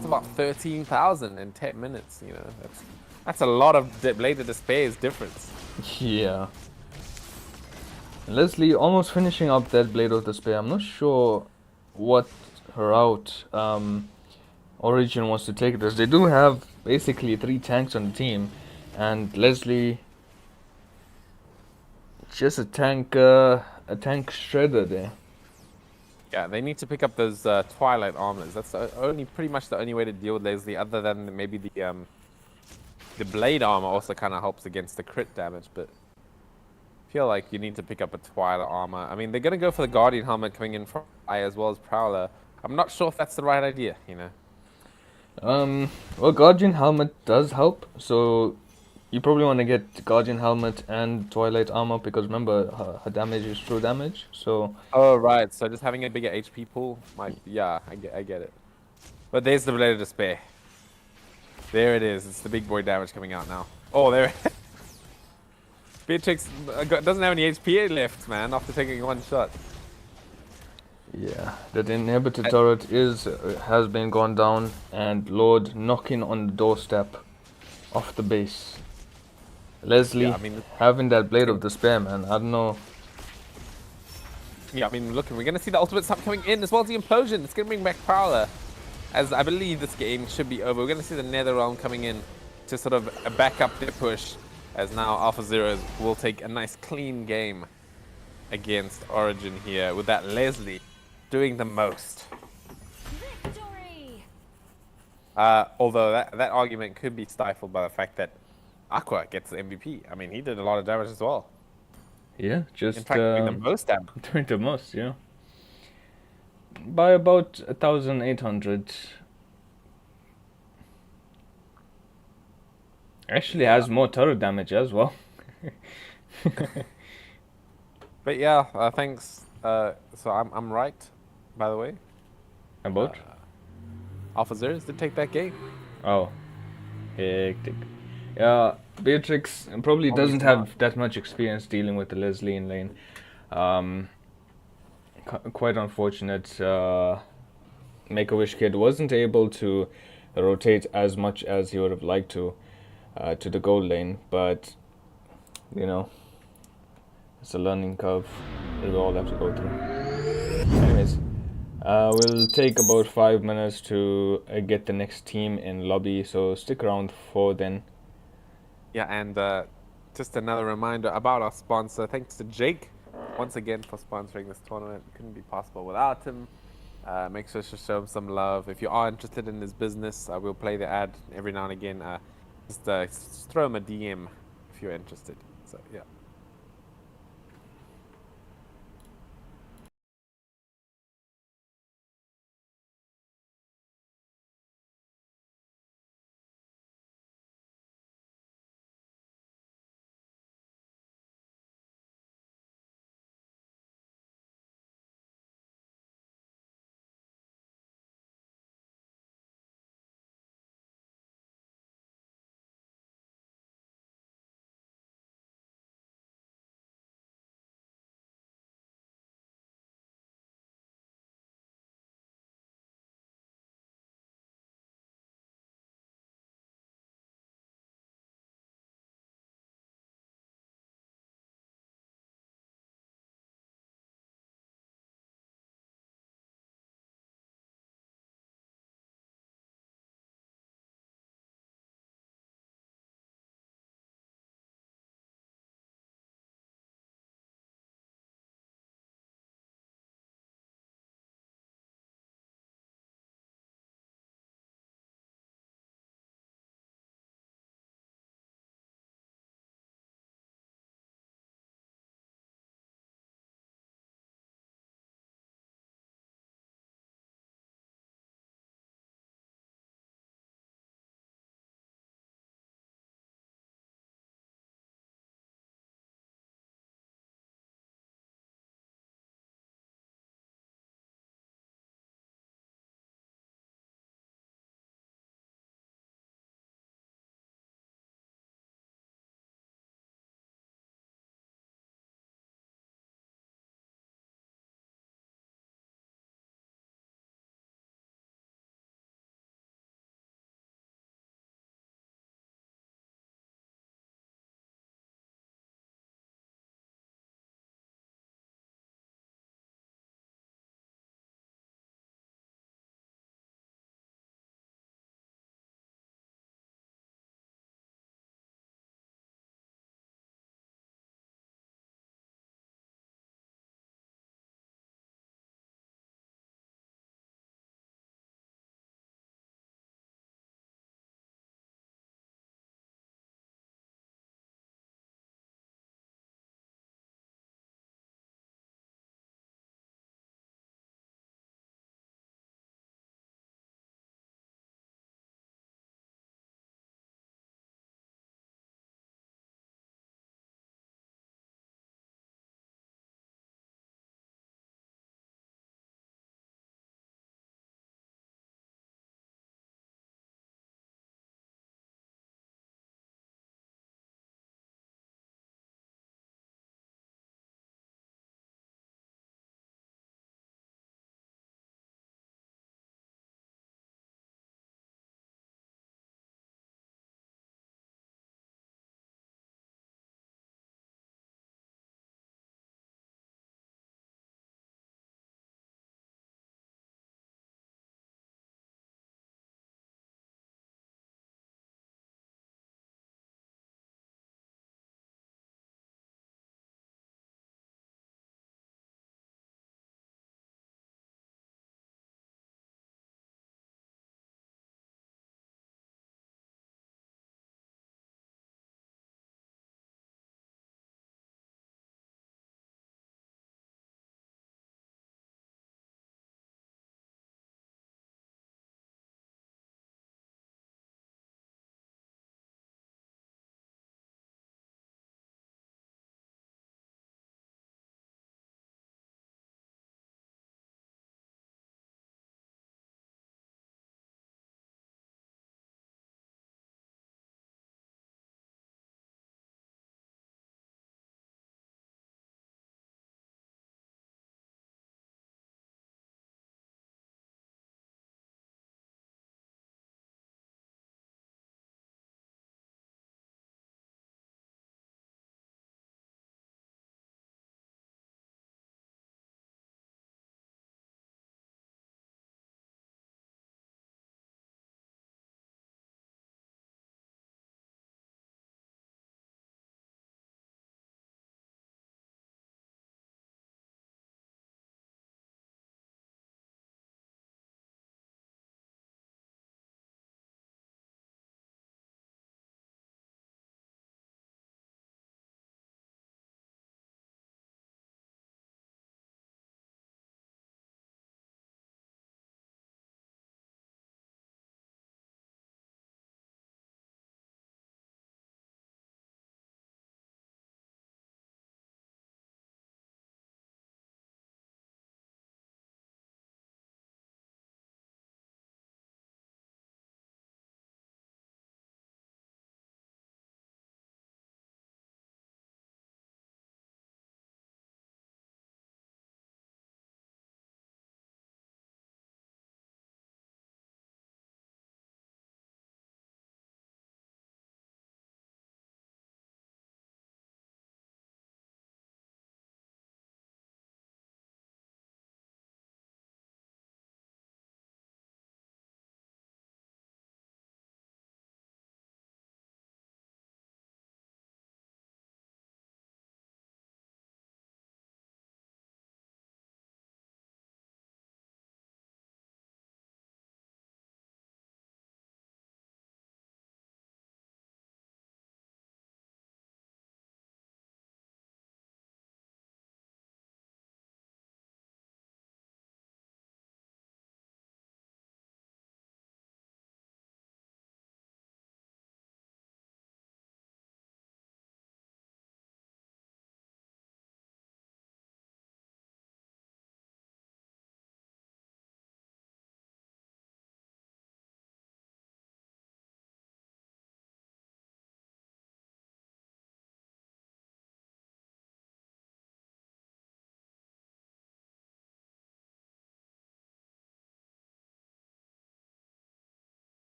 That's about 13,000 in 10 minutes. You know, that's a lot of Blade of Despair's difference. Yeah. Leslie almost finishing up that Blade of Despair. I'm not sure what route Origin wants to take this. They do have basically 3 tanks on the team, and Leslie just a tank shredder there. Yeah, they need to pick up those Twilight armors. That's pretty much the only way to deal with Leslie, other than maybe the blade armor also kind of helps against the crit damage, but I feel like you need to pick up a Twilight armor. I mean, they're gonna go for the Guardian helmet coming in from I as well as Prowler. I'm not sure if that's the right idea, you know. Well, Guardian helmet does help, so you probably want to get Guardian helmet and Twilight armor, because remember her damage is true damage. So Oh right, so just having a bigger HP pool might, yeah, I get it. But there's the Blade of Despair. There it is. It's the big boy damage coming out now. Oh, there. Beatrix doesn't have any HP left, man, after taking 1 shot. yeah, that inhibitor turret has been gone down, and Lord knocking on the doorstep of the base. Leslie, Yeah, I mean, having that Blade of Despair, man. I don't know. yeah, I mean, look, we're gonna see the ultimate start coming in as well as the implosion. It's gonna bring back Prowler, as I believe this game should be over. We're gonna see the Nether Realm coming in to sort of back up their push, as now Alpha Zeros will take a nice clean game against Origin here, with that Leslie doing the most. Victory! Although that argument could be stifled by the fact that Aqua gets the MVP. I mean, he did a lot of damage as well. Yeah, just In fact, doing the most damage. doing the most, yeah. By about 1,800. Actually has more turret damage as well. But yeah, thanks. So I'm right, by the way. About? Alpha Zeros did take that game. Oh, hectic. Yeah, Beatrix probably Always doesn't smart. have that much experience dealing with the Leslie in lane. Quite unfortunate. Make-A-Wish Kid wasn't able to rotate as much as he would have liked to the gold lane, but you know, it's a learning curve that we all have to go through. Anyways, we'll take about 5 minutes to get the next team in lobby, so stick around for then. Yeah, and just another reminder about our sponsor. Thanks to Jake once again for sponsoring this tournament. It couldn't be possible without him. Make sure to show him some love. If you are interested in his business, we'll play the ad every now and again. Just throw him a DM if you're interested. So yeah.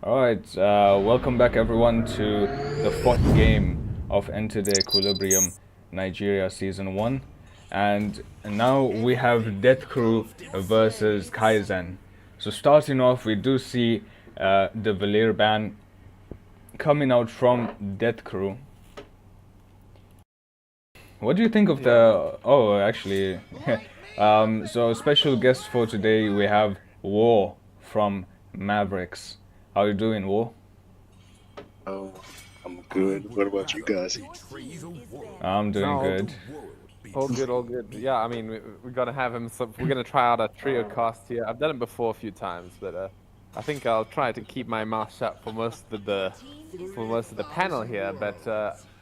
Alright, welcome back everyone to the fourth game of Enter the Equilibrium Nigeria Season 1. And now we have Death Crew versus Kaizen. So starting off, we do see the Valir ban coming out from Death Crew. What do you think of the... Oh, actually... so special guest for today, we have War from Mavericks. How you doing, War? Oh, I'm good. What about you guys? I'm doing No. good. All good, all good. Yeah, I mean, we gotta have him. So we're gonna try out a trio cast here. I've done it before a few times, but I think I'll try to keep my mouth shut for most of the panel here. But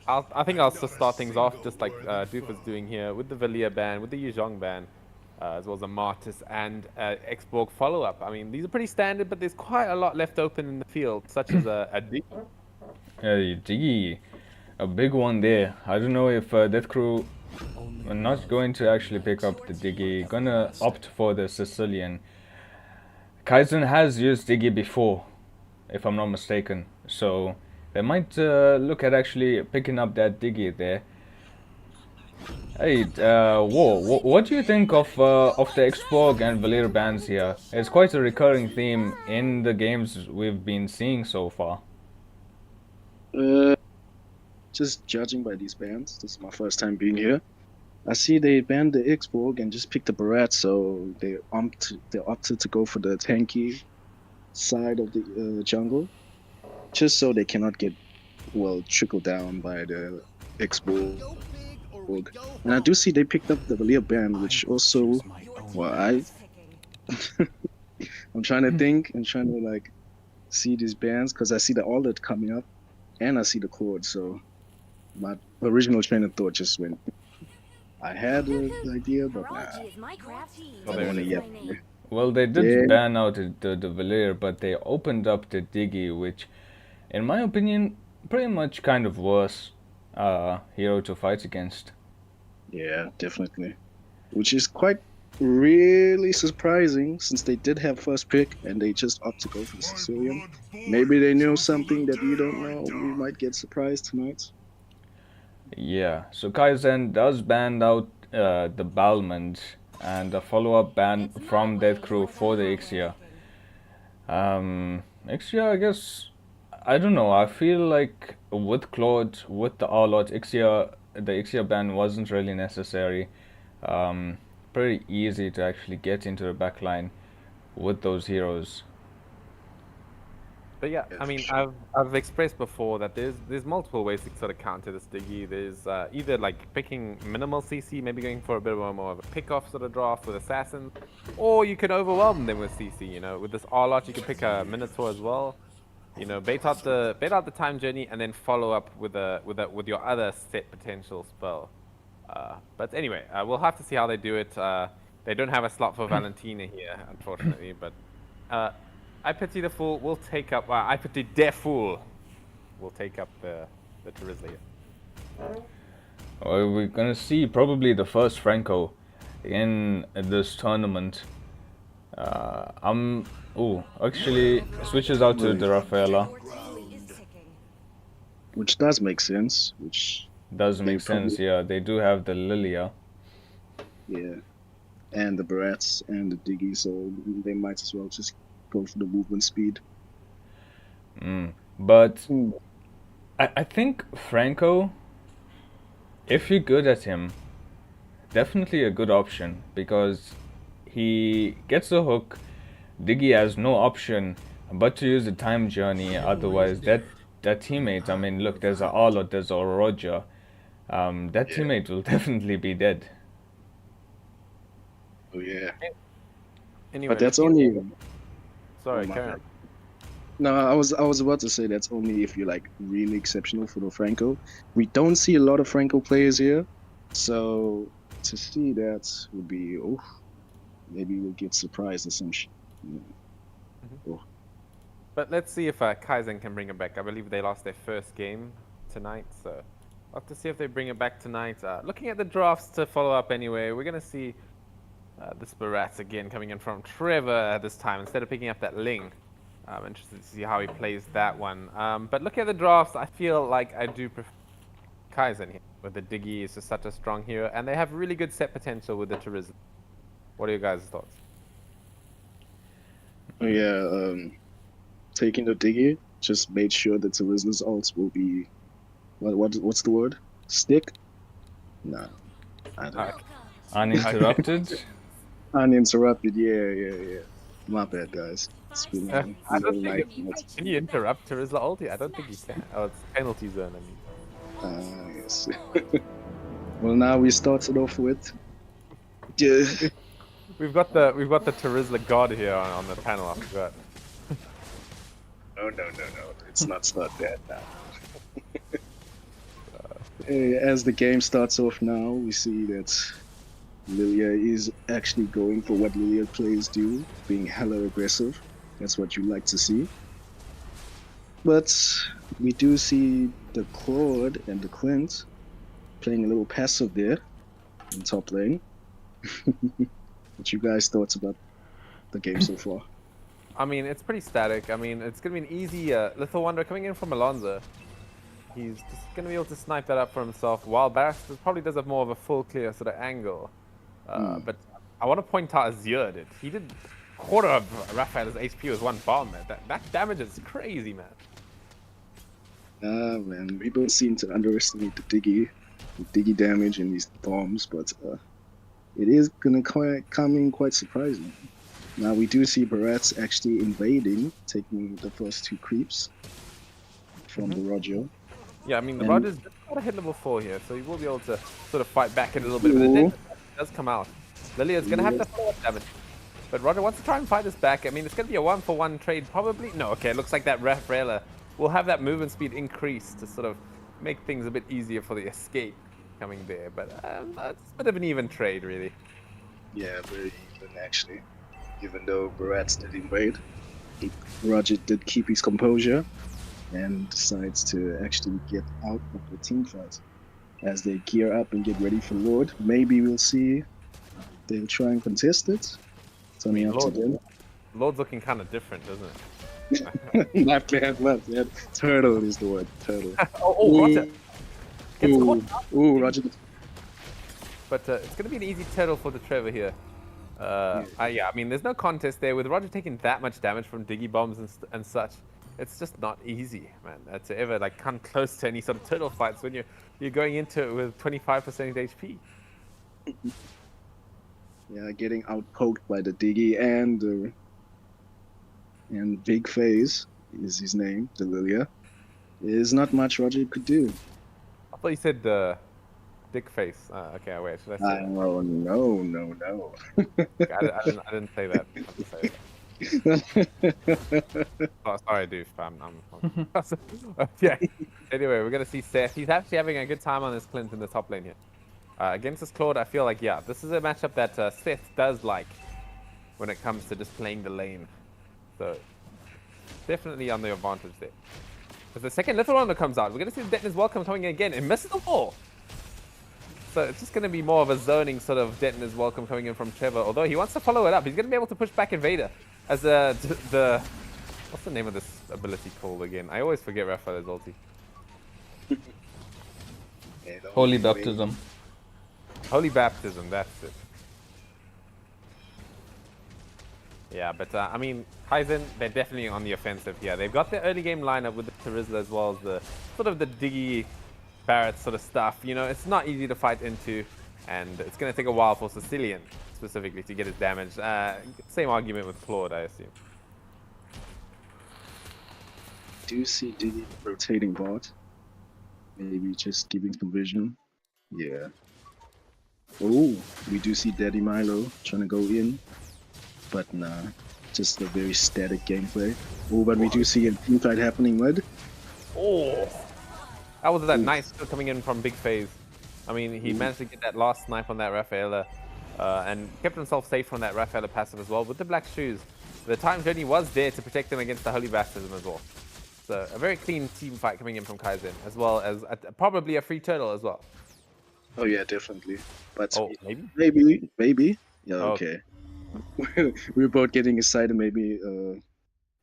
I think I'll just start things off just like Doof is doing here with the Valia ban, with the Yuzhong ban, as well as a Martis and X-Borg follow-up. I mean, these are pretty standard, but there's quite a lot left open in the field, such as a Dig. Diggy, a big one there. I don't know if Death Crew are not going to actually pick up the Diggy, gonna opt for the Sicilian. Kaizen has used Diggy before, if I'm not mistaken, so they might look at actually picking up that Diggy there. Hey, War, what do you think of the X-Borg and Valir bans here? It's quite a recurring theme in the games we've been seeing so far. Just judging by these bans, this is my first time being here. I see they banned the X-Borg and just picked the Barat, so they opted to go for the tanky side of the jungle, just so they cannot get, well, trickled down by the X-Borg. And I do see they picked up the Valia ban, which also, well, I'm trying to think and trying to like see these bans because I see the Audit coming up and I see the Chord, so my original train of thought just went. I had an idea, but nah, I don't want to yet. Well, they did Yeah. ban out the Valir, but they opened up the Diggy, which, in my opinion, pretty much kind of worse hero to fight against. Yeah, definitely. Which is quite really surprising since they did have first pick and they just opt to go for the Sicilian. Maybe they knew something that we don't know. We might get surprised tonight. Yeah, so Kaizen does ban out the Balmond and a follow-up ban from Death Crew for the Ixia. Ixia, I guess, I don't know, I feel like with Claude, with the Arlot, the Ixia ban wasn't really necessary. Pretty easy to actually get into the backline with those heroes. But yeah, I mean, I've expressed before that there's multiple ways to sort of counter this Diggy. There's either like picking minimal CC, maybe going for a bit more of a pick-off sort of draft with assassins, or you can overwhelm them with CC. You know, with this Arlot, you can pick a Minotaur as well. You know, bait out the time journey and then follow up with your other set potential spell. But anyway, we'll have to see how they do it. They don't have a slot for Valentina here, unfortunately, but. I pity the fool. We'll take up. I pity Deaf Fool. We'll take up the Terizlia. Well, we're gonna see probably the first Franco in this tournament. Actually switches out to the Rafaela. Which does make sense. Which Does make sense, probably- yeah. They do have the Lilia. yeah, and the Barats and the Diggy, so they might as well just go for the movement speed. But I think Franco, if you're good at him, definitely a good option because he gets a hook. Diggy has no option but to use the time journey. Otherwise, that teammate, I mean, look, there's a Arlot, there's a Roger. That teammate will definitely be dead. Oh yeah, Anyway, but that's only. Sorry, Oh, my carry bad. on. No, I was about to say that's only if you're like really exceptional for the Franco. We don't see a lot of Franco players here, so to see that would be maybe we'll get surprised or some shit. But let's see if Kaizen can bring it back. I believe they lost their first game tonight, so we'll have to see if they bring it back tonight. Looking at the drafts to follow up anyway, we're gonna see this Barat again coming in from Trevor this time instead of picking up that Ling. I'm interested to see how he plays that one. But looking at the drafts, I feel like I do prefer Kaizen here, with the Diggy is just such a strong hero, and they have really good set potential with the Terizla. What are your guys' thoughts? Oh yeah, taking the Diggy just made sure that Terizla's ults will be what's the word? Stick? Nah, I don't know. Uninterrupted. Uninterrupted. Yeah. My bad, guys. It's been I a don't long think night. Can you interrupt Terizla ulti? I don't think you can. Oh, it's penalty zone, I mean. Yes. Well, now we started off with. Yeah. We've got the Terizla god here on the panel. I forgot. No. It's not that now. As the game starts off now, we see that Lilia is actually going for what Lilia players do, being hella aggressive. That's what you like to see. But we do see the Claude and the Clint playing a little passive there in top lane. What you guys thoughts about the game so far? I mean, it's pretty static. I mean, it's going to be an easy Little Wonder coming in from Alonso. He's just going to be able to snipe that up for himself, while Baras probably does have more of a full clear sort of angle. But I want to point out Azure did. He did quarter of Raphael's HP with one bomb, man. That damage is crazy, man. Man, people seem to underestimate the Diggy damage in these bombs, but it is gonna come in quite surprising. Now we do see Barats actually invading, taking the first two creeps from the Roger. Yeah, I mean, the Roger's got a hit level 4 here, so he will be able to sort of fight back in a little bit. But the death does come out. Lilia's going to have to follow-up damage. But Roger wants to try and fight this back. I mean, it's going to be a 1-for-1 trade, probably. No, okay, it looks like that Rafaela will have that movement speed increase to sort of make things a bit easier for the escape coming there. But it's a bit of an even trade, really. Yeah, very even actually. Even though Barats did invade, Roger did keep his composure and decides to actually get out of the team fight. As they gear up and get ready for Lord, maybe we'll see they'll try and contest it. It's only up to them. Lord's looking kind of different, doesn't it? Not bad. Turtle is the word. Turtle. Roger. Roger. But it's going to be an easy turtle for the Trevor here. Yeah, I mean, there's no contest there. With Roger taking that much damage from Diggy bombs and such, it's just not easy, man, to ever like come close to any sort of turtle fights when you're going into it with 25% HP. Yeah, getting outpoked by the Diggy and Big Phase is his name, the Lilia. There's not much Roger could do. I thought you said Dick Face. Okay, wait, should I say that? Oh, no. Okay, I didn't say that. I didn't say that. Oh, sorry, Doof. Yeah. Anyway, we're gonna see Seth. He's actually having a good time on this Clint in the top lane here. Against this Claude, I feel like, yeah, this is a matchup that Seth does like when it comes to just playing the lane. So, definitely on the advantage there. As the second Little Wonder comes out, we're gonna see the Detner's Welcome coming in again and misses the wall. So it's just going to be more of a zoning sort of Detner's Welcome coming in from Trevor. Although he wants to follow it up. He's going to be able to push back Invader as the... What's the name of this ability called again? I always forget Raphael's ulti. Holy Baptism. Holy Baptism, that's it. Yeah, but I mean, Kaizen, they're definitely on the offensive here. They've got their early game lineup with the Terizla as well as the sort of the Diggy Barrett sort of stuff. You know, it's not easy to fight into, and it's going to take a while for Sicilian specifically to get his damage. Same argument with Claude, I assume. Do you see Diggy rotating bot? Maybe just giving some vision. Yeah. Oh, we do see Daddy Milo trying to go in, but nah, just a very static gameplay. Oh, but we do see a team fight happening, Mud. Oh, that was that nice kill coming in from Big Phase. I mean, he managed to get that last snipe on that Rafaela, and kept himself safe from that Rafaela passive as well with the black shoes. The time journey was there to protect him against the Holy Baptism as well. So a very clean team fight coming in from Kaizen, as well as probably a free turtle as well. Oh yeah, definitely. But Maybe? maybe. Yeah, okay. We're both getting excited. Maybe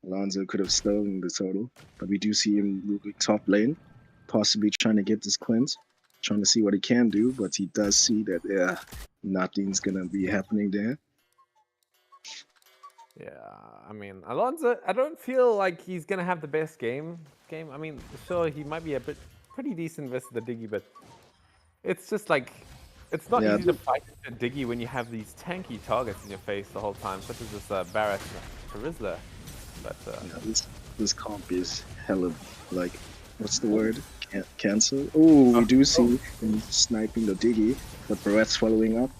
Alonso could have stolen the total, but we do see him moving top lane, possibly trying to get this Clint, trying to see what he can do, but he does see that nothing's gonna be happening there. Yeah, I mean, Alonso, I don't feel like he's gonna have the best game. I mean, sure, he might be a bit pretty decent versus the Diggy, but it's just like it's not Yeah, easy to fight a Diggy when you have these tanky targets in your face the whole time, such as this Barrett Charizla. But Yeah, this comp is hella, like, what's the word? Cancel? Oh, we do see him sniping the Diggy, but Barrett's following up.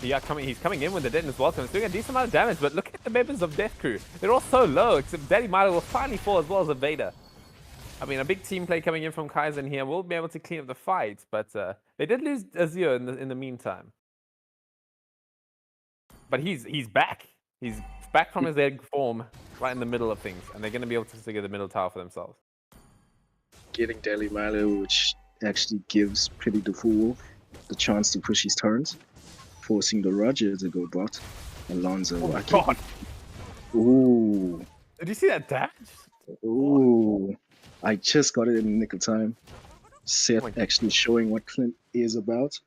yeah, he's coming in with the Detonus Welcome. It's doing a decent amount of damage, but look at the members of Death Crew. They're all so low, except Daddy Milo will finally fall as well as a Vader. I mean, a big team play coming in from Kaizen here will be able to clean up the fight, but they did lose Azure in the meantime. But he's back. He's back from his egg form, right in the middle of things, and they're going to be able to figure the middle tower for themselves. Getting Daily Milo, which actually gives Pretty the Fool the chance to push his turns, forcing the Roger to go bot. Alonso. Oh I my can't- god! Ooh. Did you see that damage? Ooh. I just got it in the nick of time. Seth Oh my God. actually showing what Clint is about.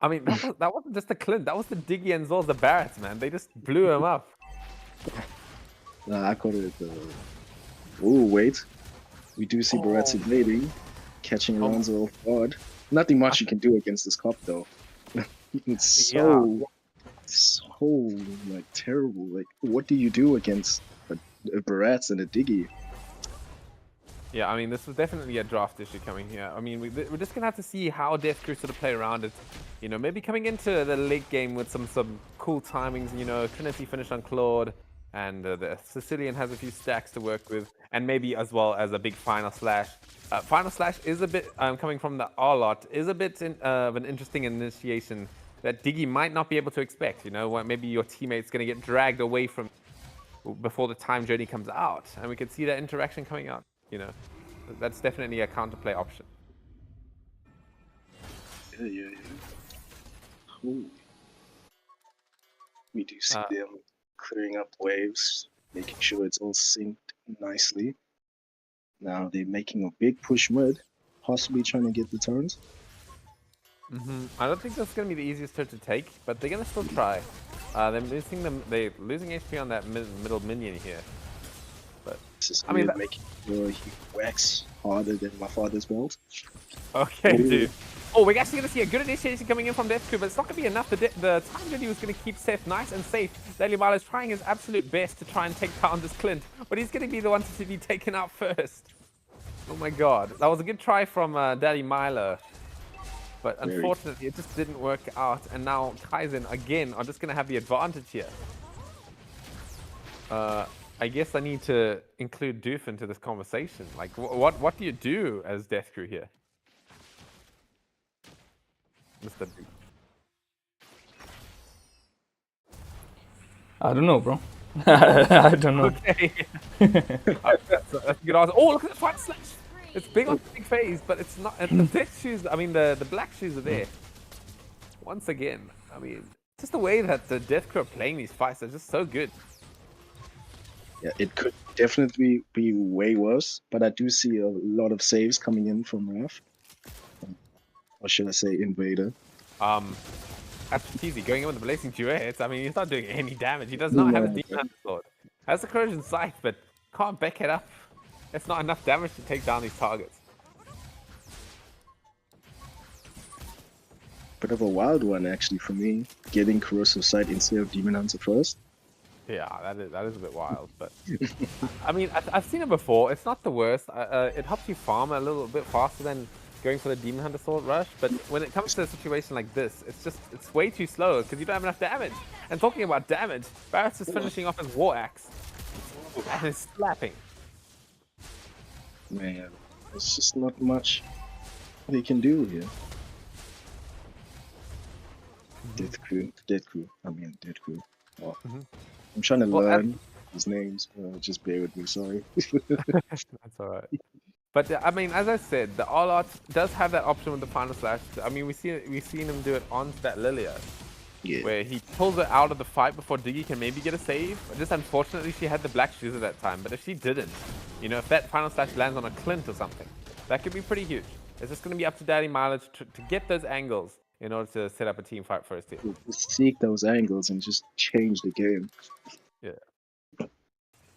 I mean, that wasn't just the Clint. That was the Diggy and Zol, the Barretts, man. They just blew him up. Nah, I caught it. Ooh, wait. We do see Barrett's evading, catching Alonso off guard. Nothing much you can do against this cop, though. It's so like terrible. Like, what do you do against a Barrett's and a Diggy? Yeah, I mean, this was definitely a draft issue coming here. I mean, we're just gonna have to see how Death Crew sort of play around it. You know, maybe coming into the late game with some cool timings. You know, Trinity finish on Claude, and the Sicilian has a few stacks to work with, and maybe as well as a big Final Slash. Final Slash is a bit coming from the R-Lot, is a bit of an interesting initiation that Diggy might not be able to expect. You know, where maybe your teammate's gonna get dragged away from before the time journey comes out, and we could see that interaction coming out. You know, that's definitely a counterplay option. Yeah. Ooh. We do see them clearing up waves, making sure it's all synced nicely. Now they're making a big push mid, possibly trying to get the turns. I don't think that's going to be the easiest turn to take, but they're going to still try. They're losing HP on that middle minion here. But This is I mean, making sure he whacks harder than my father's belt. okay, Ooh. dude. Oh, we're actually going to see a good initiation coming in from Death Crew, but it's not going to be enough. The time journey was going to keep Seth nice and safe. Daily Milo is trying his absolute best to try and take down this Clint, but he's going to be the one to be taken out first. Oh my god. That was a good try from Daddy Milo. But unfortunately, it just didn't work out. And now Kaizen, again, are just going to have the advantage here. I guess I need to include Doof into this conversation. Like, what do you do as Death Crew here? Mr. Doof. I don't know, bro. I don't know. Okay. That's a good answer. Oh, look at the front slash. It's big on the big phase, but it's not. And the death shoes, I mean, the black shoes are there. Once again, I mean, just the way that the Death Crew are playing these fights are just so good. Yeah, it could definitely be way worse, but I do see a lot of saves coming in from Raf. Or should I say Invader? That's easy. Going in with the Blazing Duets, I mean, he's not doing any damage. He does not have a Demon Hunter Sword. Has the Corrosion Sight, but can't back it up. It's not enough damage to take down these targets. Bit of a wild one actually for me, getting Corrosive Sight instead of Demon Hunter first. Yeah, that is a bit wild, but I mean, I've seen it before. It's not the worst. It helps you farm a little bit faster than going for the Demon Hunter Sword rush. But when it comes to a situation like this, it's way too slow because you don't have enough damage. And talking about damage, Barrett's is finishing off his War Axe and is slapping. Man, there's just not much they can do here. Death Crew. Oh. I'm trying to learn his names. Just bear with me, sorry. That's alright. But I mean, as I said, the All-Out does have that option with the Final Slash. I mean, we've seen him do it onto that Lilia. Yeah. where he pulls her out of the fight before Diggy can maybe get a save. Just unfortunately, she had the black shoes at that time. But if she didn't, you know, if that final slash lands on a Clint or something, that could be pretty huge. It's just going to be up to Daddy Mileage to get those angles in order to set up a team fight first here. Just seek those angles and just change the game. Yeah,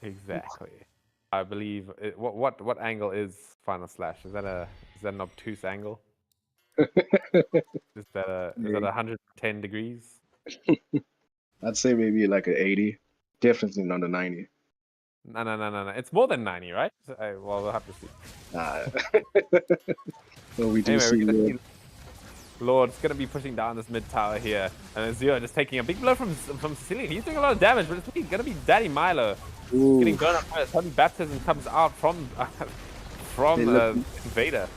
exactly. I believe what angle is final slash? Is that an obtuse angle? Is that 110 degrees? I'd say maybe like an 80. Definitely not a 90. No. It's more than 90, right? Well, we'll have to see. Well, we do Anyway, see. we're gonna see Lord's gonna be pushing down this mid tower here, and then Zero just taking a big blow from Sicilian. He's doing a lot of damage, but it's gonna be Daddy Milo Ooh, getting burned up first. Holy Baptism comes out from Invader.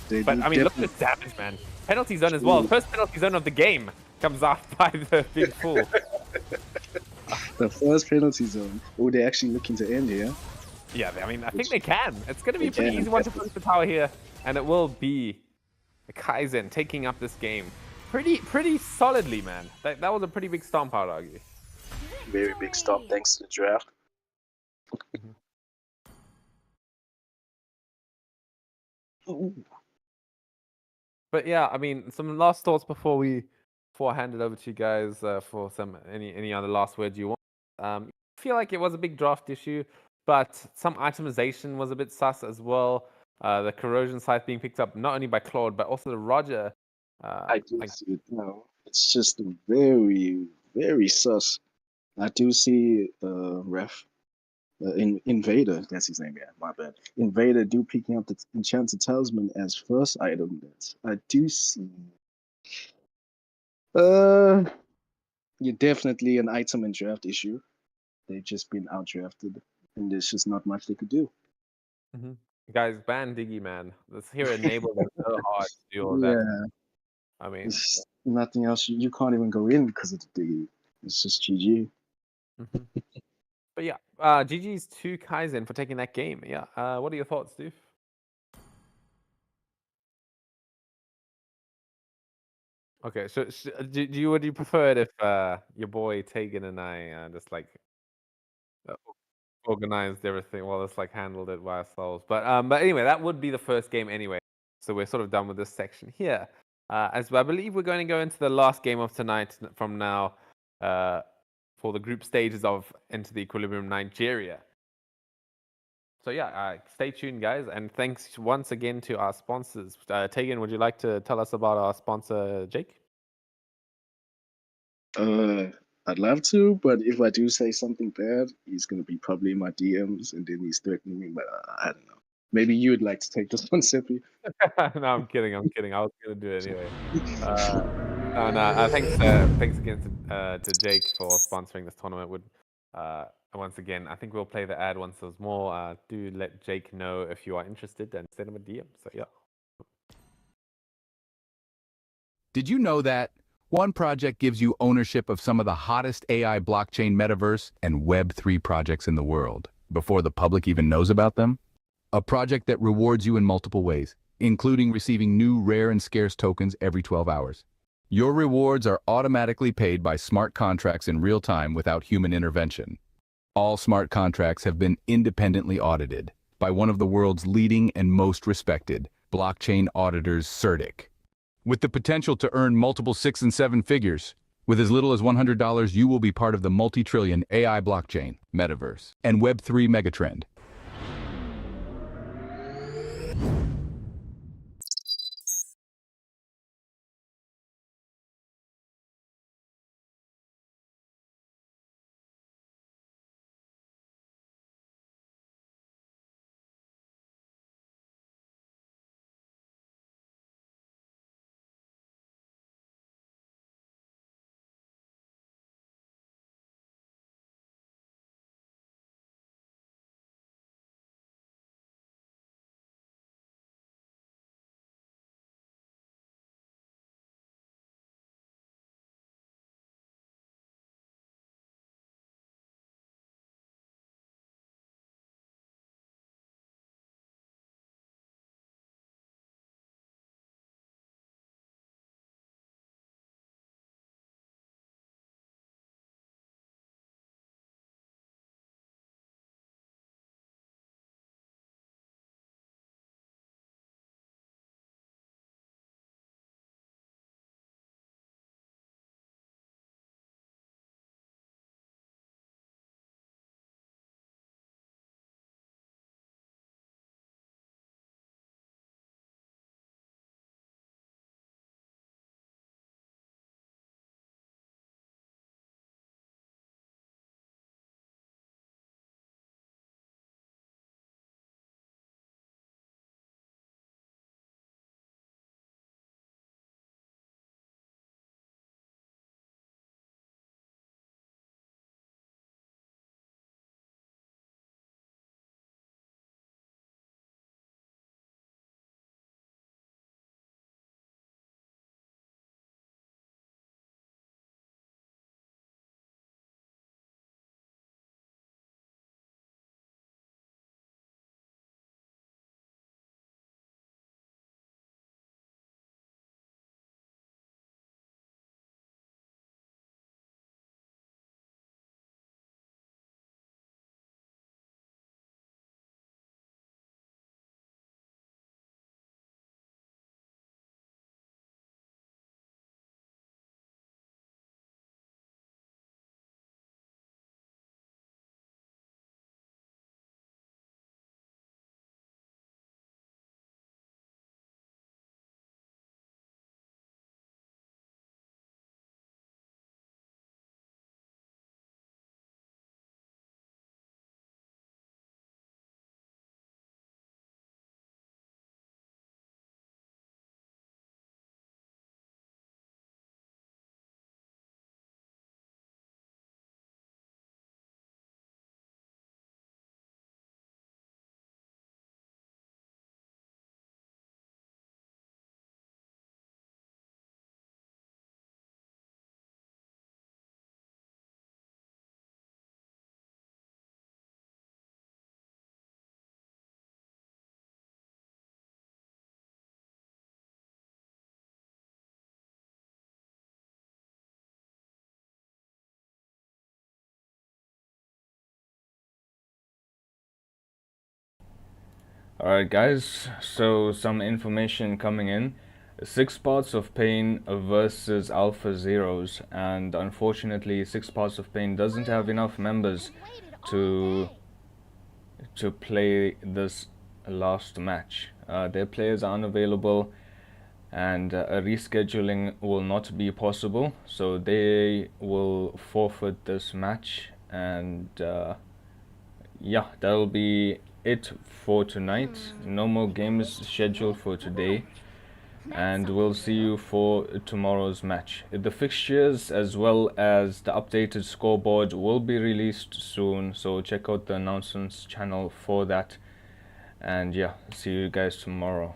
But I mean, look at this damage, man. Penalty zone as well. First penalty zone of the game comes out by the big fool. the first penalty zone. Oh, they're actually looking to end here. Yeah, I mean, I think they can. It's gonna be a They pretty can, easy one to push the tower here, and it will be Kaizen taking up this game pretty solidly, man. That was a pretty big stomp, I'd argue. Very big stop thanks to the draft. But yeah, I mean, some last thoughts before I hand it over to you guys for any other last words you want. I feel like it was a big draft issue, but some itemization was a bit sus as well. The corrosion scythe being picked up not only by Claude but also the Roger. I do see it now. It's just very, very sus. I do see ref Invader. That's his name. Yeah, my bad. Invader do picking up the Enchanted Talisman as first item. That I do see. You're definitely an item and draft issue. They've just been outdrafted, and there's just not much they could do. Guys, ban Diggy, man. Let's hear enable them so hard to do all that. Yeah, I mean, there's nothing else. You can't even go in because of the. It's just GG. But yeah, GG's to Kaizen for taking that game. Yeah, what are your thoughts, Steve? Okay, so would you prefer it if your boy Tegan and I just like organized everything, well, it's like handled it by ourselves. But anyway, that would be the first game anyway. So we're sort of done with this section here. As I believe we're going to go into the last game of tonight from now for the group stages of Into the Equilibrium Nigeria. So yeah, stay tuned, guys, and thanks once again to our sponsors. Tegan, would you like to tell us about our sponsor, Jake? I'd love to, but if I do say something bad, he's gonna be probably in my DMs, and then he's threatening me. But I don't know. Maybe you'd like to take this one, Sippy. No, I'm kidding. I was gonna do it anyway. Thanks again to Jake for sponsoring this tournament. Once again, I think we'll play the ad once there's more. Do let Jake know if you are interested and send him a DM. So yeah. Did you know that One Project gives you ownership of some of the hottest AI blockchain metaverse and Web3 projects in the world before the public even knows about them? A project that rewards you in multiple ways, including receiving new rare and scarce tokens every 12 hours. Your rewards are automatically paid by smart contracts in real time without human intervention. All smart contracts have been independently audited by one of the world's leading and most respected blockchain auditors, CertiK. With the potential to earn multiple 6 and 7 figures, with as little as $100, you will be part of the multi-trillion AI blockchain, metaverse, and Web3 megatrend. Alright guys, so some information coming in. Six Parts of Pain versus Alpha Zeros, and unfortunately Six Parts of Pain doesn't have enough members to play this last match. Their players are unavailable, and a rescheduling will not be possible, so they will forfeit this match. And yeah, that'll be it for tonight. No more games scheduled for today, and we'll see you for tomorrow's match. The fixtures as well as the updated scoreboard will be released soon, so check out the announcements channel for that. And yeah, see you guys tomorrow.